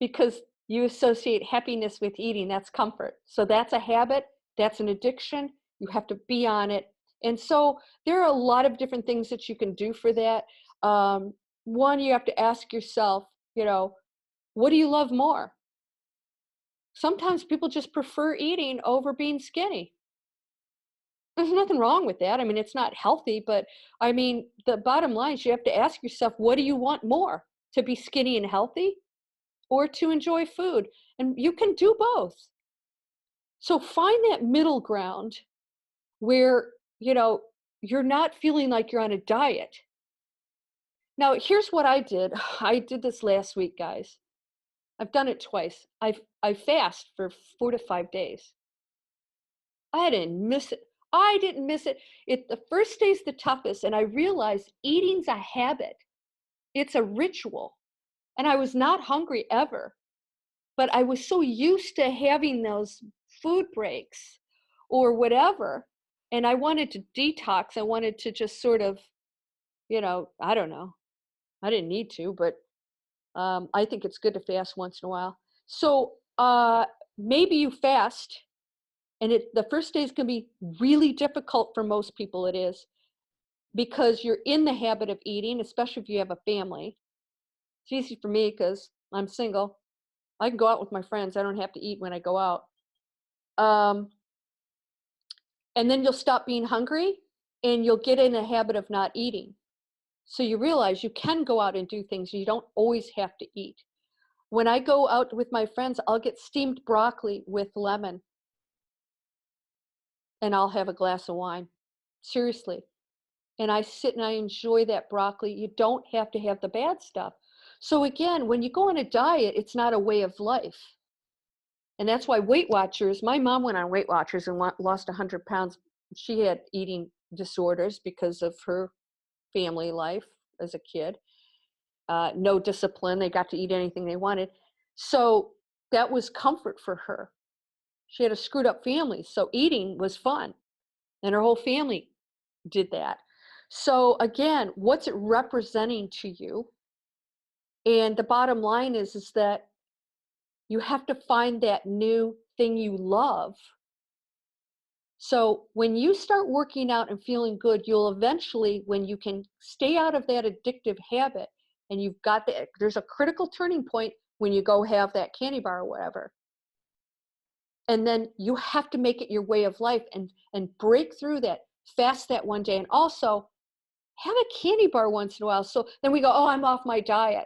Speaker 1: because you associate happiness with eating. That's comfort. So that's a habit. That's an addiction. You have to be on it. And so there are a lot of different things that you can do for that. One, you have to ask yourself, you know, what do you love more? Sometimes people just prefer eating over being skinny. There's nothing wrong with that. I mean, it's not healthy, but I mean, the bottom line is you have to ask yourself, what do you want more? To be skinny and healthy or to enjoy food? And you can do both. So find that middle ground where, you know, you're not feeling like you're on a diet. Now, here's what I did. I did this last week, guys. I've done it twice. I fast for 4 to 5 days. I didn't miss it. I didn't miss it. The first day's the toughest, and I realized eating's a habit. It's a ritual. And I was not hungry ever, but I was so used to having those food breaks or whatever. And I wanted to detox. I wanted to just sort of, I don't know. I didn't need to, but I think it's good to fast once in a while. So maybe you fast, and the first day is going to be really difficult for most people. It is because you're in the habit of eating, especially if you have a family. It's easy for me because I'm single. I can go out with my friends. I don't have to eat when I go out. And then you'll stop being hungry, and you'll get in a habit of not eating. So you realize you can go out and do things. You don't always have to eat. When I go out with my friends, I'll get steamed broccoli with lemon, and I'll have a glass of wine. Seriously. And I sit and I enjoy that broccoli. You don't have to have the bad stuff. So again, when you go on a diet, it's not a way of life. And that's why Weight Watchers, my mom went on Weight Watchers and lost 100 pounds. She had eating disorders because of her family life as a kid. No discipline. They got to eat anything they wanted. So that was comfort for her. She had a screwed up family. So eating was fun. And her whole family did that. So again, what's it representing to you? And the bottom line is that you have to find that new thing you love. So when you start working out and feeling good, you'll eventually, when you can stay out of that addictive habit, and you've got there's a critical turning point when you go have that candy bar or whatever. And then you have to make it your way of life and break through that, fast that one day. And also have a candy bar once in a while. So then we go, oh, I'm off my diet.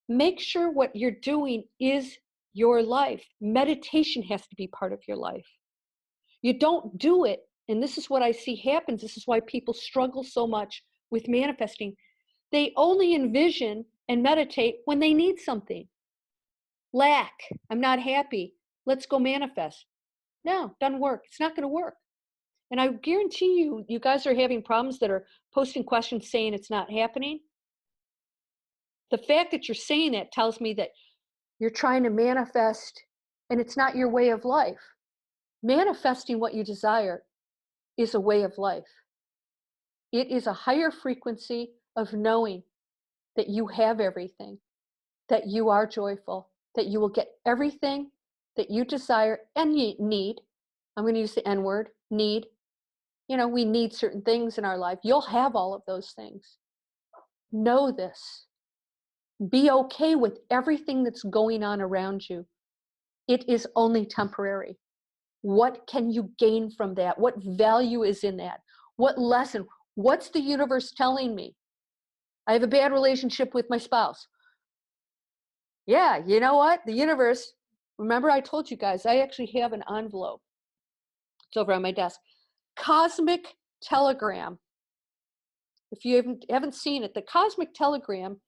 Speaker 1: Make sure what you're doing is your life. Meditation has to be part of your life. You don't do it, and this is what I see happens. This is why people struggle so much with manifesting. They only envision and meditate when they need something. Lack, I'm not happy. Let's go manifest. No, doesn't work. It's not going to work. And I guarantee you, you guys are having problems that are posting questions saying it's not happening. The fact that you're saying that tells me that you're trying to manifest and it's not your way of life. Manifesting what you desire is a way of life. It is a higher frequency of knowing that you have everything, that you are joyful, that you will get everything that you desire and need. I'm going to use the N word, need. We need certain things in our life. You'll have all of those things. Know this. Be okay with everything that's going on around you. It is only temporary. What can you gain from that? What value is in that? What lesson? What's the universe telling me? I have a bad relationship with my spouse. Yeah, you know what? The universe, remember I told you guys, I actually have an envelope. It's over on my desk. Cosmic telegram. If you haven't seen it, the cosmic telegram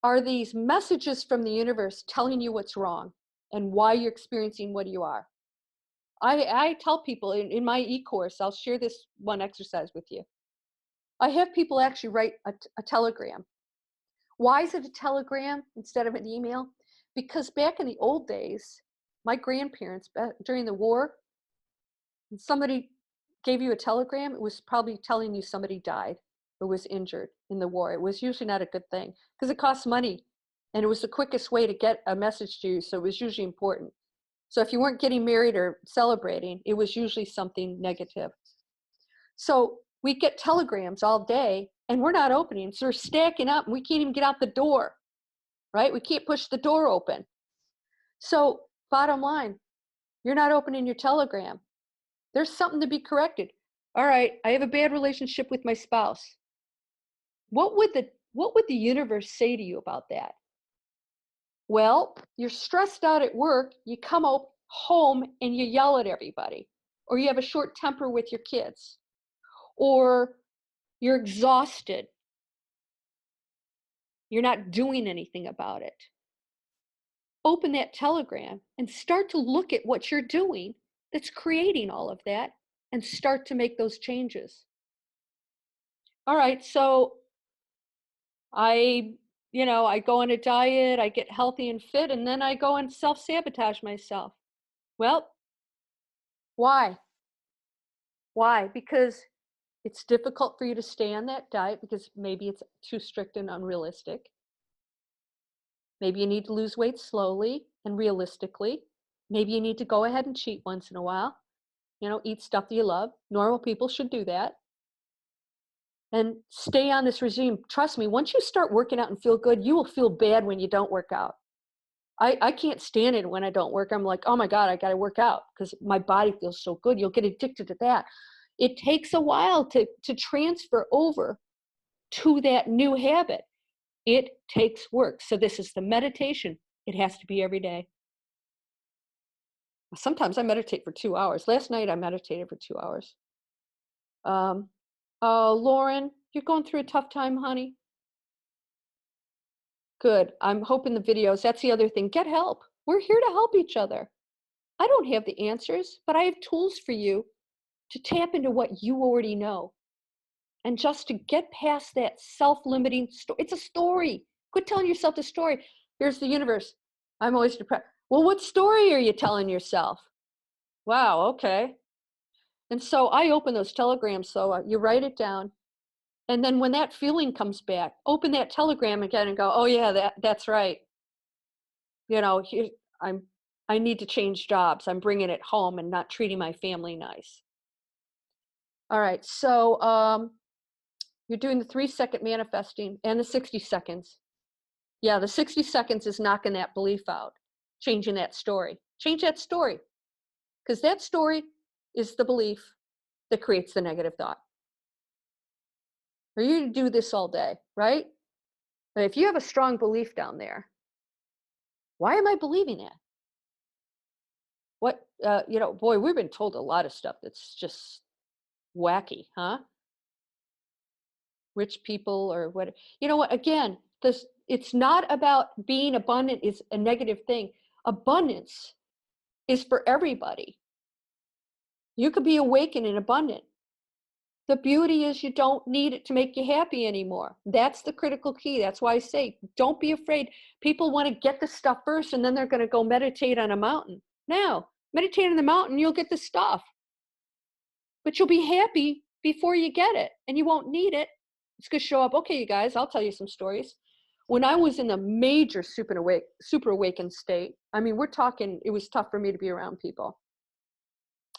Speaker 1: are these messages from the universe telling you what's wrong and why you're experiencing what you are. I tell people in my e-course, I'll share this one exercise with you. I have people actually write a telegram. Why is it a telegram instead of an email? Because back in the old days, my grandparents, during the war, when somebody gave you a telegram, it was probably telling you somebody died or was injured in the war. It was usually not a good thing because it costs money, and it was the quickest way to get a message to you, so it was usually important. So if you weren't getting married or celebrating, it was usually something negative. So we get telegrams all day, and we're not opening. So we're stacking up, and we can't even get out the door, right? We can't push the door open. So bottom line, you're not opening your telegram. There's something to be corrected. All right, I have a bad relationship with my spouse. What would the universe say to you about that? Well, you're stressed out at work, you come home and you yell at everybody, or you have a short temper with your kids, or you're exhausted. You're not doing anything about it. Open that telegram and start to look at what you're doing that's creating all of that and start to make those changes. All right, so I go on a diet, I get healthy and fit, and then I go and self-sabotage myself. Well, why? Why? Because it's difficult for you to stay on that diet because maybe it's too strict and unrealistic. Maybe you need to lose weight slowly and realistically. Maybe you need to go ahead and cheat once in a while. Eat stuff that you love. Normal people should do that. And stay on this regime. Trust me, once you start working out and feel good, you will feel bad when you don't work out. I can't stand it when I don't work. I'm like, oh my God, I got to work out because my body feels so good. You'll get addicted to that. It takes a while to transfer over to that new habit. It takes work. So this is the meditation. It has to be every day. Sometimes I meditate for 2 hours. Last night I meditated for 2 hours. Lauren, you're going through a tough time, honey? Good. I'm hoping the videos, that's the other thing. Get help. We're here to help each other. I don't have the answers, but I have tools for you to tap into what you already know. And just to get past that self-limiting story. It's a story. Quit telling yourself the story. Here's the universe. I'm always depressed. Well, what story are you telling yourself? Wow, okay. And so I open those telegrams, so you write it down. And then when that feeling comes back, open that telegram again and go, oh yeah, that's right. I need to change jobs. I'm bringing it home and not treating my family nice. All right, so you're doing the 3-second manifesting and the 60 seconds. Yeah, the 60 seconds is knocking that belief out, changing that story. Change that story, because that story is the belief that creates the negative thought. For you to do this all day, right? But if you have a strong belief down there, why am I believing that? What, boy, we've been told a lot of stuff that's just wacky, huh? Rich people or what, again, it's not about being abundant is a negative thing. Abundance is for everybody. You could be awakened and abundant. The beauty is you don't need it to make you happy anymore. That's the critical key. That's why I say, don't be afraid. People want to get the stuff first and then they're going to go meditate on a mountain. No, meditate on the mountain, you'll get the stuff. But you'll be happy before you get it and you won't need it. It's going to show up. Okay, you guys, I'll tell you some stories. When I was in a major super awakened state, I mean, we're talking, it was tough for me to be around people.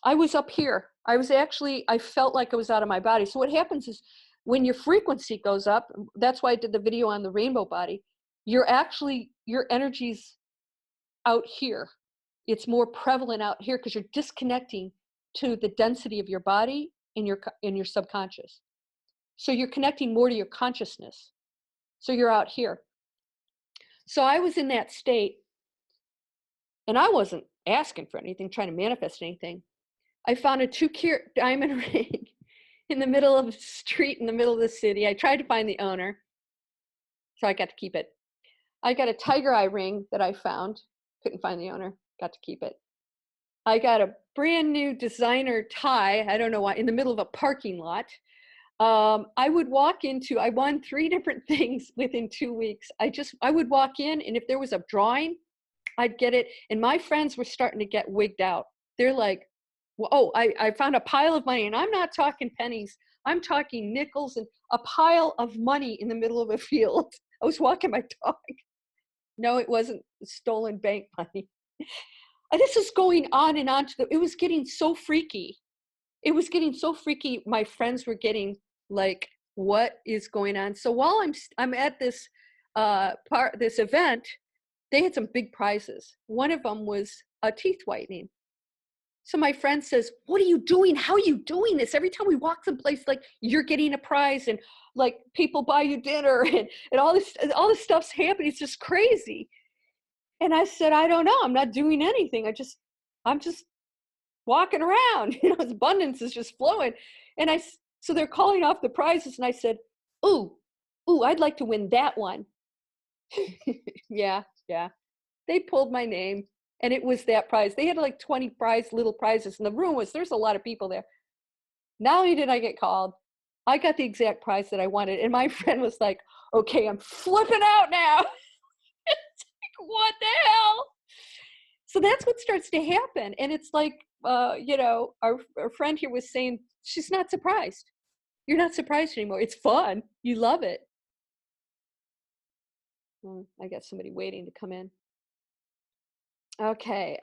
Speaker 1: I was up here. I felt like I was out of my body. So what happens is when your frequency goes up, that's why I did the video on the rainbow body, your energy's out here. It's more prevalent out here because you're disconnecting to the density of your body in your subconscious. So you're connecting more to your consciousness. So you're out here. So I was in that state and I wasn't asking for anything, trying to manifest anything. I found a 2-carat diamond ring in the middle of the street in the middle of the city. I tried to find the owner, so I got to keep it. I got a tiger eye ring that I found, couldn't find the owner, got to keep it. I got a brand new designer tie, I don't know why, in the middle of a parking lot. I won 3 different things within 2 weeks. I would walk in and if there was a drawing, I'd get it. And my friends were starting to get wigged out. They're like, oh, I found a pile of money, and I'm not talking pennies. I'm talking nickels and a pile of money in the middle of a field. I was walking my dog. No, it wasn't stolen bank money. This is going on and on. It was getting so freaky. It was getting so freaky. My friends were getting like, what is going on? So while I'm at this this event, they had some big prizes. One of them was a teeth whitening. So my friend says, what are you doing? How are you doing this? Every time we walk someplace, like you're getting a prize and like people buy you dinner and all this stuff's happening. It's just crazy. And I said, I don't know. I'm not doing anything. I'm just walking around. Abundance is just flowing. And so they're calling off the prizes. And I said, ooh, I'd like to win that one. Yeah. They pulled my name and it was that prize. They had like 20 little prizes. And the room there's a lot of people there. Not only did I get called, I got the exact prize that I wanted. And my friend was like, okay, I'm flipping out now. It's like, what the hell? So that's what starts to happen. And it's like, our friend here was saying, she's not surprised. You're not surprised anymore. It's fun. You love it. I got somebody waiting to come in. Okay.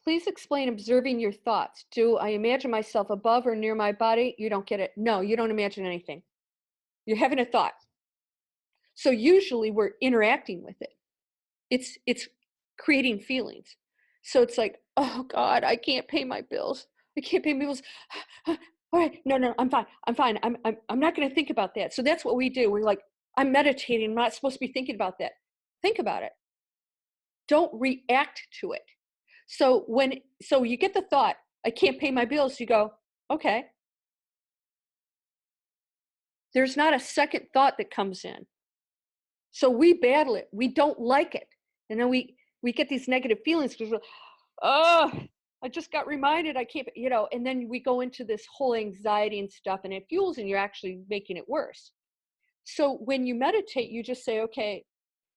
Speaker 1: Please explain observing your thoughts. Do I imagine myself above or near my body? You don't get it. No, you don't imagine anything. You're having a thought. So usually we're interacting with it. It's creating feelings. So it's like, oh God, I can't pay my bills. I can't pay my bills. All right, no, I'm fine. I'm not going to think about that. So that's what we do. We're like, I'm meditating. I'm not supposed to be thinking about that. Think about it. Don't react to it. So you get the thought, I can't pay my bills. You go, okay. There's not a second thought that comes in. So we battle it. We don't like it. And then we get these negative feelings because we're, oh, I just got reminded I can't, and then we go into this whole anxiety and stuff and it fuels and you're actually making it worse. So when you meditate, you just say, okay,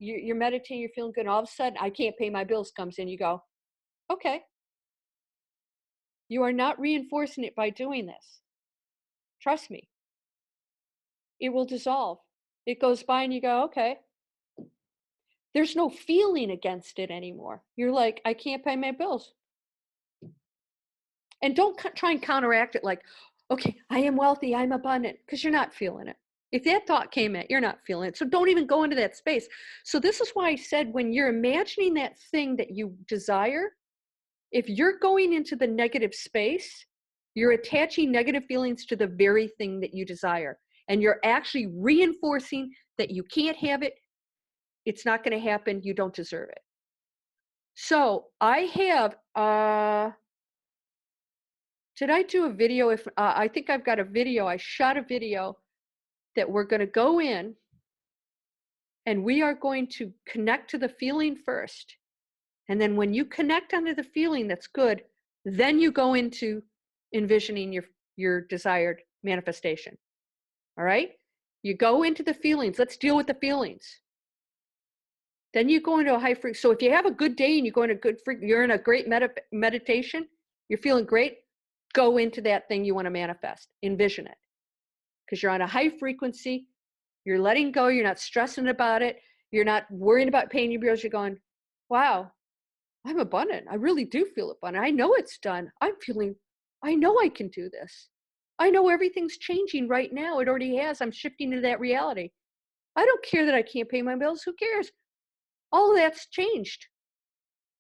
Speaker 1: you're meditating, you're feeling good. And all of a sudden, I can't pay my bills comes in. You go, okay. You are not reinforcing it by doing this. Trust me. It will dissolve. It goes by and you go, okay. There's no feeling against it anymore. You're like, I can't pay my bills. And don't try and counteract it like, okay, I am wealthy, I'm abundant, because you're not feeling it. If that thought came in, you're not feeling it. So don't even go into that space. So this is why I said when you're imagining that thing that you desire, if you're going into the negative space, you're attaching negative feelings to the very thing that you desire. And you're actually reinforcing that you can't have it. It's not going to happen. You don't deserve it. So I have, did I do a video? I think I've got a video. I shot a video that we're going to go in and we are going to connect to the feeling first. And then when you connect onto the feeling that's good, then you go into envisioning your desired manifestation. All right? You go into the feelings. Let's deal with the feelings. Then you go into a high frequency. So if you have a good day and you go into you're in a great meditation, you're feeling great, go into that thing you want to manifest. Envision it. Because you're on a high frequency, you're letting go, you're not stressing about it, you're not worrying about paying your bills, you're going, wow, I'm abundant. I really do feel abundant. I know it's done. I know I can do this. I know everything's changing right now. It already has. I'm shifting into that reality. I don't care that I can't pay my bills. Who cares? All of that's changed.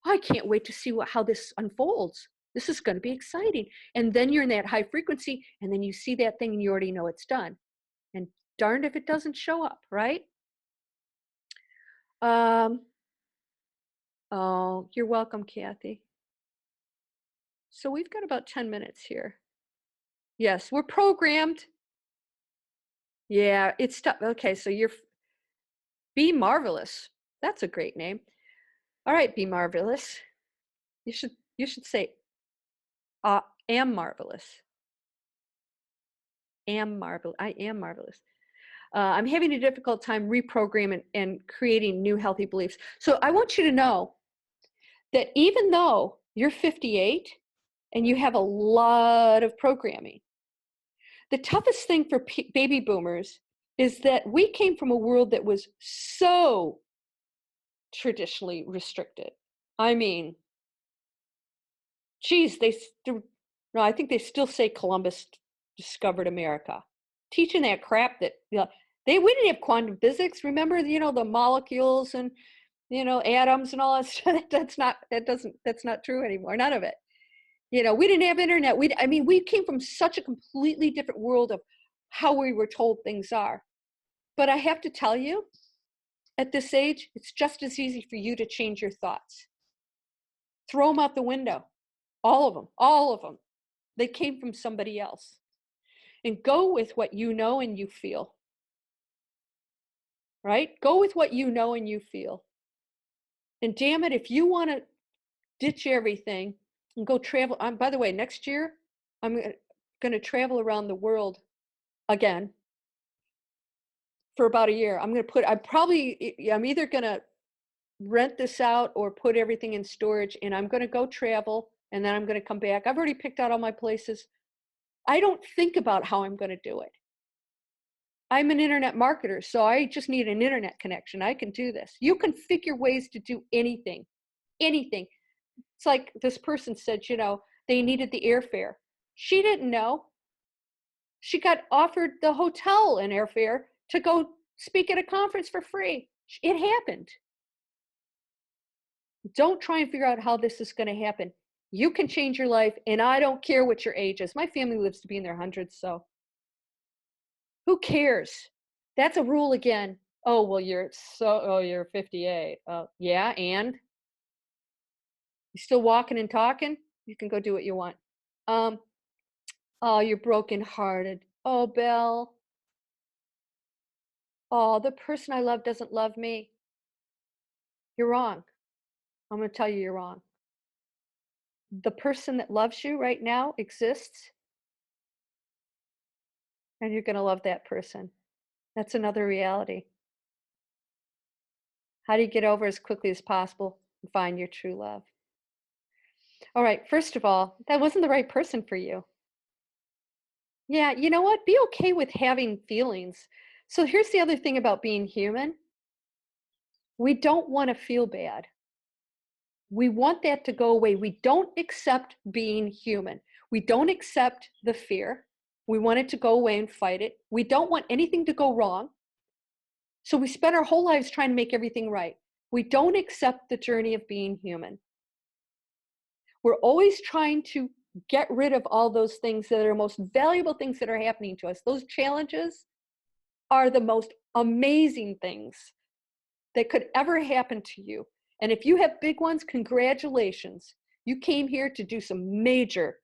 Speaker 1: I can't wait to see how this unfolds. This is going to be exciting. And then you're in that high frequency and then you see that thing and you already know it's done. And darned if it doesn't show up, right? Oh, you're welcome, Kathy. So we've got about 10 minutes here. Yes, we're programmed. Yeah, it's tough. Okay, so you're Be Marvelous. That's a great name. All right, Be Marvelous. You should say am marvelous. Am marvelous. I am marvelous. I'm having a difficult time reprogramming and creating new healthy beliefs. So I want you to know that even though you're 58 and you have a lot of programming, the toughest thing for baby boomers is that we came from a world that was so traditionally restricted. I mean, geez, no, I think they still say Columbus discovered America. Teaching that crap that, we didn't have quantum physics. Remember, the molecules and atoms and all that stuff. That's not true anymore. None of it. We didn't have internet. We came from such a completely different world of how we were told things are. But I have to tell you, at this age, it's just as easy for you to change your thoughts. Throw them out the window. All of them. All of them. They came from somebody else. And go with what you know and you feel. Right? Go with what you know and you feel. And damn it, if you want to ditch everything and go travel. By the way, next year, I'm going to travel around the world again for about a year. I'm either going to rent this out or put everything in storage, and I'm going to go travel, and then I'm going to come back. I've already picked out all my places. I don't think about how I'm going to do it. I'm an internet marketer, so I just need an internet connection. I can do this. You can figure ways to do anything. It's like this person said, they needed the airfare. She didn't know. She got offered the hotel and airfare to go speak at a conference for free. It happened. Don't try and figure out how this is going to happen. You can change your life, and I don't care what your age is. My family lives to be in their hundreds, so who cares? That's a rule again. Oh, well, you're 58. Yeah, and you still walking and talking? You can go do what you want. Oh, you're brokenhearted. Oh, Belle. Oh, the person I love doesn't love me. You're wrong. I'm going to tell you're wrong. The person that loves you right now exists, and you're going to love that person. That's another reality. How do you get over as quickly as possible and find your true love? All right, first of all, that wasn't the right person for you. Yeah, you know what? Be okay with having feelings. So here's the other thing about being human. We don't want to feel bad. We want that to go away. We don't accept being human. We don't accept the fear. We want it to go away and fight it. We don't want anything to go wrong. So we spend our whole lives trying to make everything right. We don't accept the journey of being human. We're always trying to get rid of all those things that are most valuable things that are happening to us. Those challenges are the most amazing things that could ever happen to you. And if you have big ones, congratulations. You came here to do some major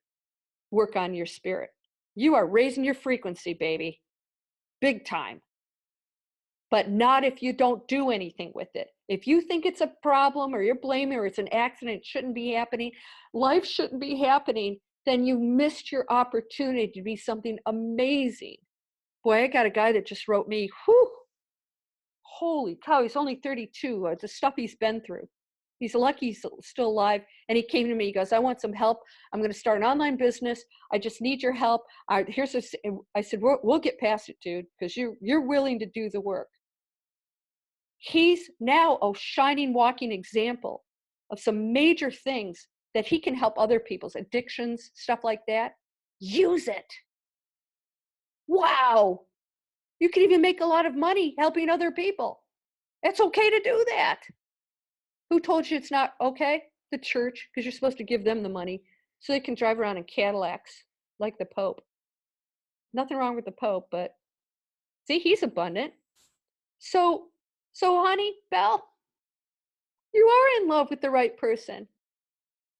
Speaker 1: work on your spirit. You are raising your frequency, baby. Big time. But not if you don't do anything with it. If you think it's a problem or you're blaming or it's an accident, it shouldn't be happening, life shouldn't be happening, then you missed your opportunity to be something amazing. Boy, I got a guy that just wrote me, whew, holy cow, he's only 32, the stuff he's been through. He's lucky he's still alive. And he came to me, he goes, I want some help. I'm going to start an online business. I just need your help. I said, we'll get past it, dude, because you're willing to do the work. He's now a shining, walking example of some major things that he can help other people's addictions, stuff like that. Use it. Wow. You can even make a lot of money helping other people. It's okay to do that. Who told you it's not okay? The church, because you're supposed to give them the money so they can drive around in Cadillacs like the Pope. Nothing wrong with the Pope, but see, he's abundant. So honey, Belle, you are in love with the right person.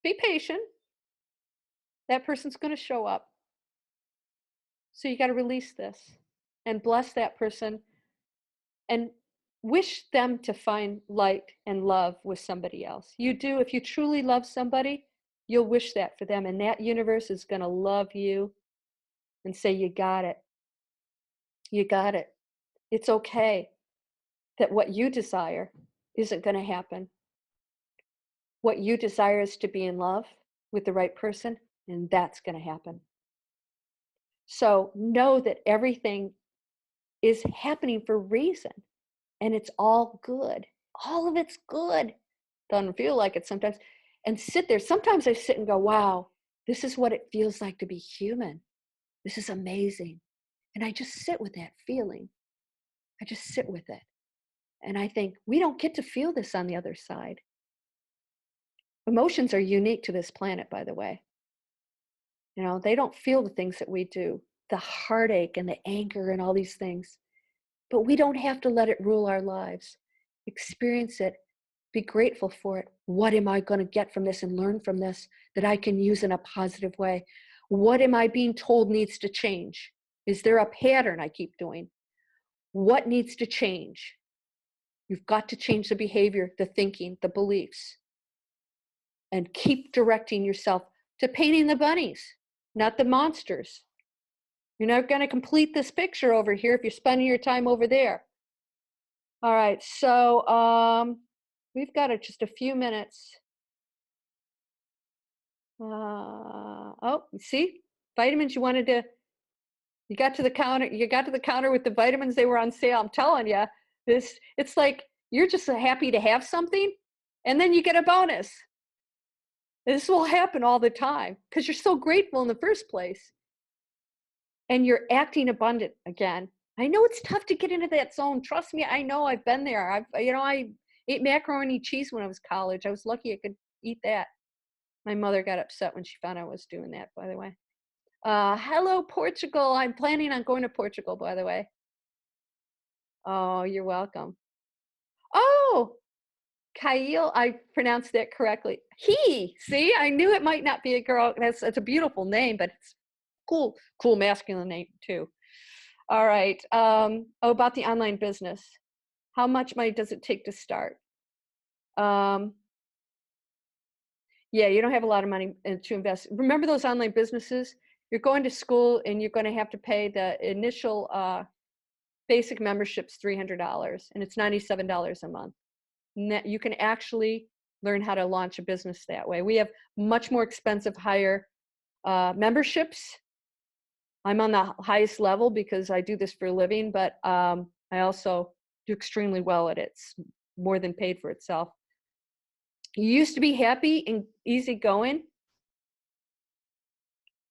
Speaker 1: Be patient. That person's going to show up. So you got to release this and bless that person and wish them to find light and love with somebody else. You do. If you truly love somebody, you'll wish that for them. And that universe is going to love you and say, you got it. You got it. It's okay that what you desire isn't going to happen. What you desire is to be in love with the right person, and that's going to happen. So know that everything is happening for a reason, and it's all good. All of it's good. Doesn't feel like it sometimes. And sit there. Sometimes I sit and go, wow, this is what it feels like to be human. This is amazing. And I just sit with that feeling. I just sit with it. And I think we don't get to feel this on the other side. Emotions are unique to this planet, by the way. They don't feel the things that we do, the heartache and the anger and all these things. But we don't have to let it rule our lives. Experience it. Be grateful for it. What am I going to get from this and learn from this that I can use in a positive way? What am I being told needs to change? Is there a pattern I keep doing? What needs to change? You've got to change the behavior, the thinking, the beliefs, and keep directing yourself to painting the bunnies, not the monsters. You're not going to complete this picture over here if you're spending your time over there. All right, so we've got just a few minutes. Oh, see, vitamins you got to the counter with the vitamins, they were on sale. I'm telling you, it's like you're just happy to have something, and then you get a bonus. This will happen all the time because you're so grateful in the first place. And you're acting abundant again. I know it's tough to get into that zone. Trust me, I know. I've been there. I ate macaroni and cheese when I was college. I was lucky I could eat that. My mother got upset when she found I was doing that, by the way. Hello, Portugal. I'm planning on going to Portugal, by the way. Oh, you're welcome. Oh, Kyle, I pronounced that correctly. See, I knew it might not be a girl. It's a beautiful name, but it's cool masculine name too. All right. About the online business. How much money does it take to start? Yeah, you don't have a lot of money to invest. Remember those online businesses? You're going to school and you're going to have to pay the initial basic membership's $300 and it's $97 a month. You can actually learn how to launch a business that way. We have much more expensive, higher memberships. I'm on the highest level because I do this for a living, but I also do extremely well at it. It's more than paid for itself. You used to be happy and easygoing.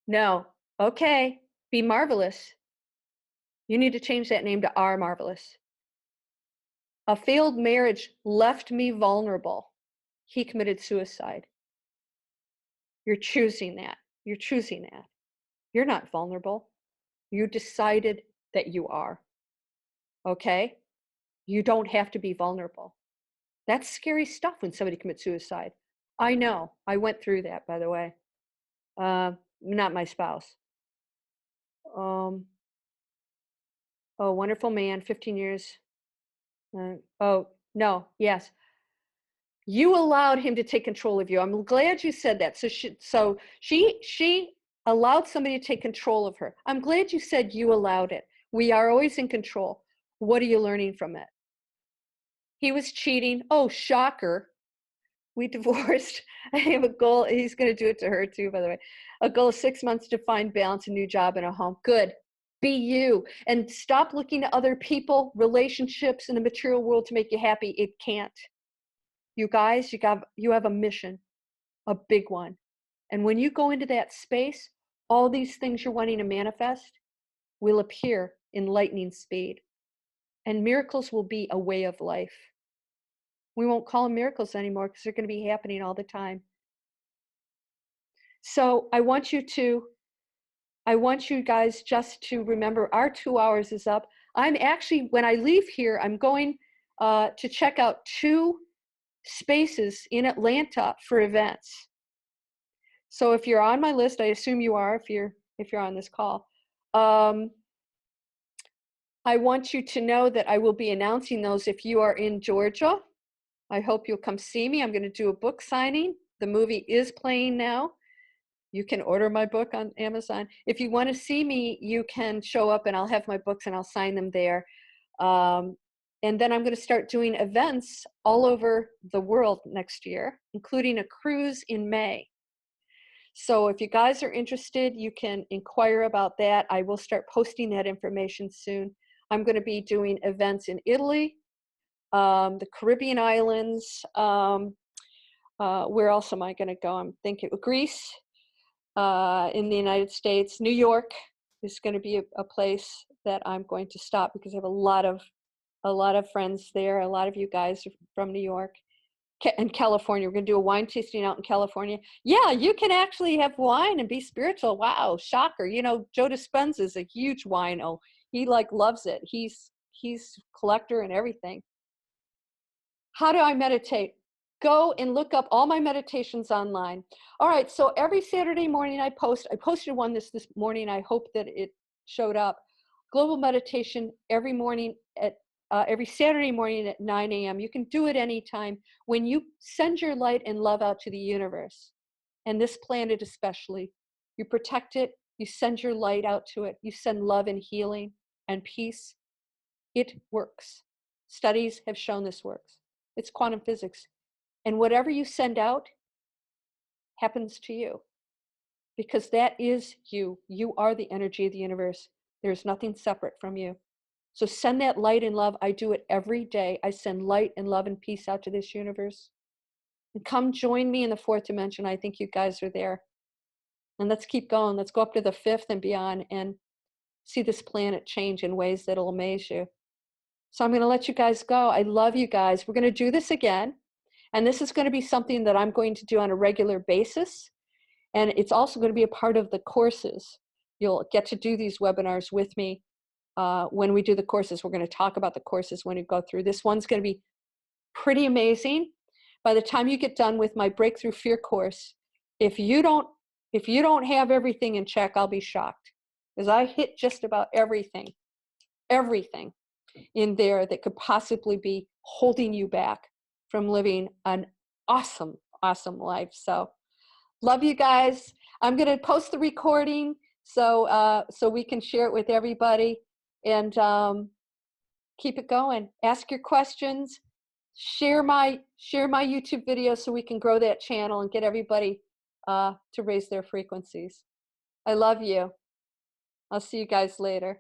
Speaker 1: No. Okay. Be marvelous. You need to change that name to Are Marvelous. A failed marriage left me vulnerable. He committed suicide. You're choosing that. You're choosing that. You're not vulnerable. You decided that you are. Okay? You don't have to be vulnerable. That's scary stuff when somebody commits suicide. I know. I went through that, by the way. Not my spouse. Oh, wonderful man, 15 years. Oh, no, yes. You allowed him to take control of you. I'm glad you said that. So she allowed somebody to take control of her. I'm glad you said you allowed it. We are always in control. What are you learning from it? He was cheating. Oh, shocker. We divorced. I have a goal. He's going to do it to her too, by the way. A goal of 6 months to find balance, a new job, and a home. Good. Be you. And stop looking to other people, relationships, in the material world to make you happy. It can't. You guys, you have a mission, a big one. And when you go into that space, all these things you're wanting to manifest will appear in lightning speed. And miracles will be a way of life. We won't call them miracles anymore because they're going to be happening all the time. So I want you guys just to remember our 2 hours is up. I'm actually, when I leave here, I'm going to check out 2 spaces in Atlanta for events. So if you're on my list, I assume you are if you're on this call. I want you to know that I will be announcing those if you are in Georgia. I hope you'll come see me. I'm going to do a book signing. The movie is playing now. You can order my book on Amazon. If you want to see me, you can show up and I'll have my books and I'll sign them there. And then I'm going to start doing events all over the world next year, including a cruise in May. So if you guys are interested, you can inquire about that. I will start posting that information soon. I'm going to be doing events in Italy, the Caribbean islands. Where else am I going to go? I'm thinking Greece, in the United States. New York is going to be a place that I'm going to stop because I have a lot of a lot of friends there. A lot of you guys are from New York and California. We're going to do a wine tasting out in California. Yeah, you can actually have wine and be spiritual. Wow, shocker. You know, Joe Dispenza is a huge wino. He like loves it. He's collector and everything. How do I meditate? Go and look up all my meditations online. All right, so every Saturday morning I posted one this morning. I hope that it showed up. Global meditation every morning at every Saturday morning at 9 a.m. You can do it anytime when you send your light and love out to the universe, and this planet especially. You protect it, you send your light out to it, you send love and healing and peace. It works. Studies have shown this works. It's quantum physics. And whatever you send out happens to you, because that is you. You are the energy of the universe. There's nothing separate from you. So send that light and love. I do it every day. I send light and love and peace out to this universe. And come join me in the fourth dimension. I think you guys are there. And let's keep going. Let's go up to the fifth and beyond and see this planet change in ways that'll amaze you. So I'm going to let you guys go. I love you guys. We're going to do this again. And this is going to be something that I'm going to do on a regular basis. And it's also going to be a part of the courses. You'll get to do these webinars with me when we do the courses. We're going to talk about the courses when we go through. This one's going to be pretty amazing. By the time you get done with my Breakthrough Fear course, if you don't have everything in check, I'll be shocked, because I hit just about everything in there that could possibly be holding you back from living an awesome, awesome life. So love you guys. I'm going to post the recording so we can share it with everybody, and keep it going. Ask your questions. Share my YouTube video so we can grow that channel and get everybody to raise their frequencies. I love you. I'll see you guys later.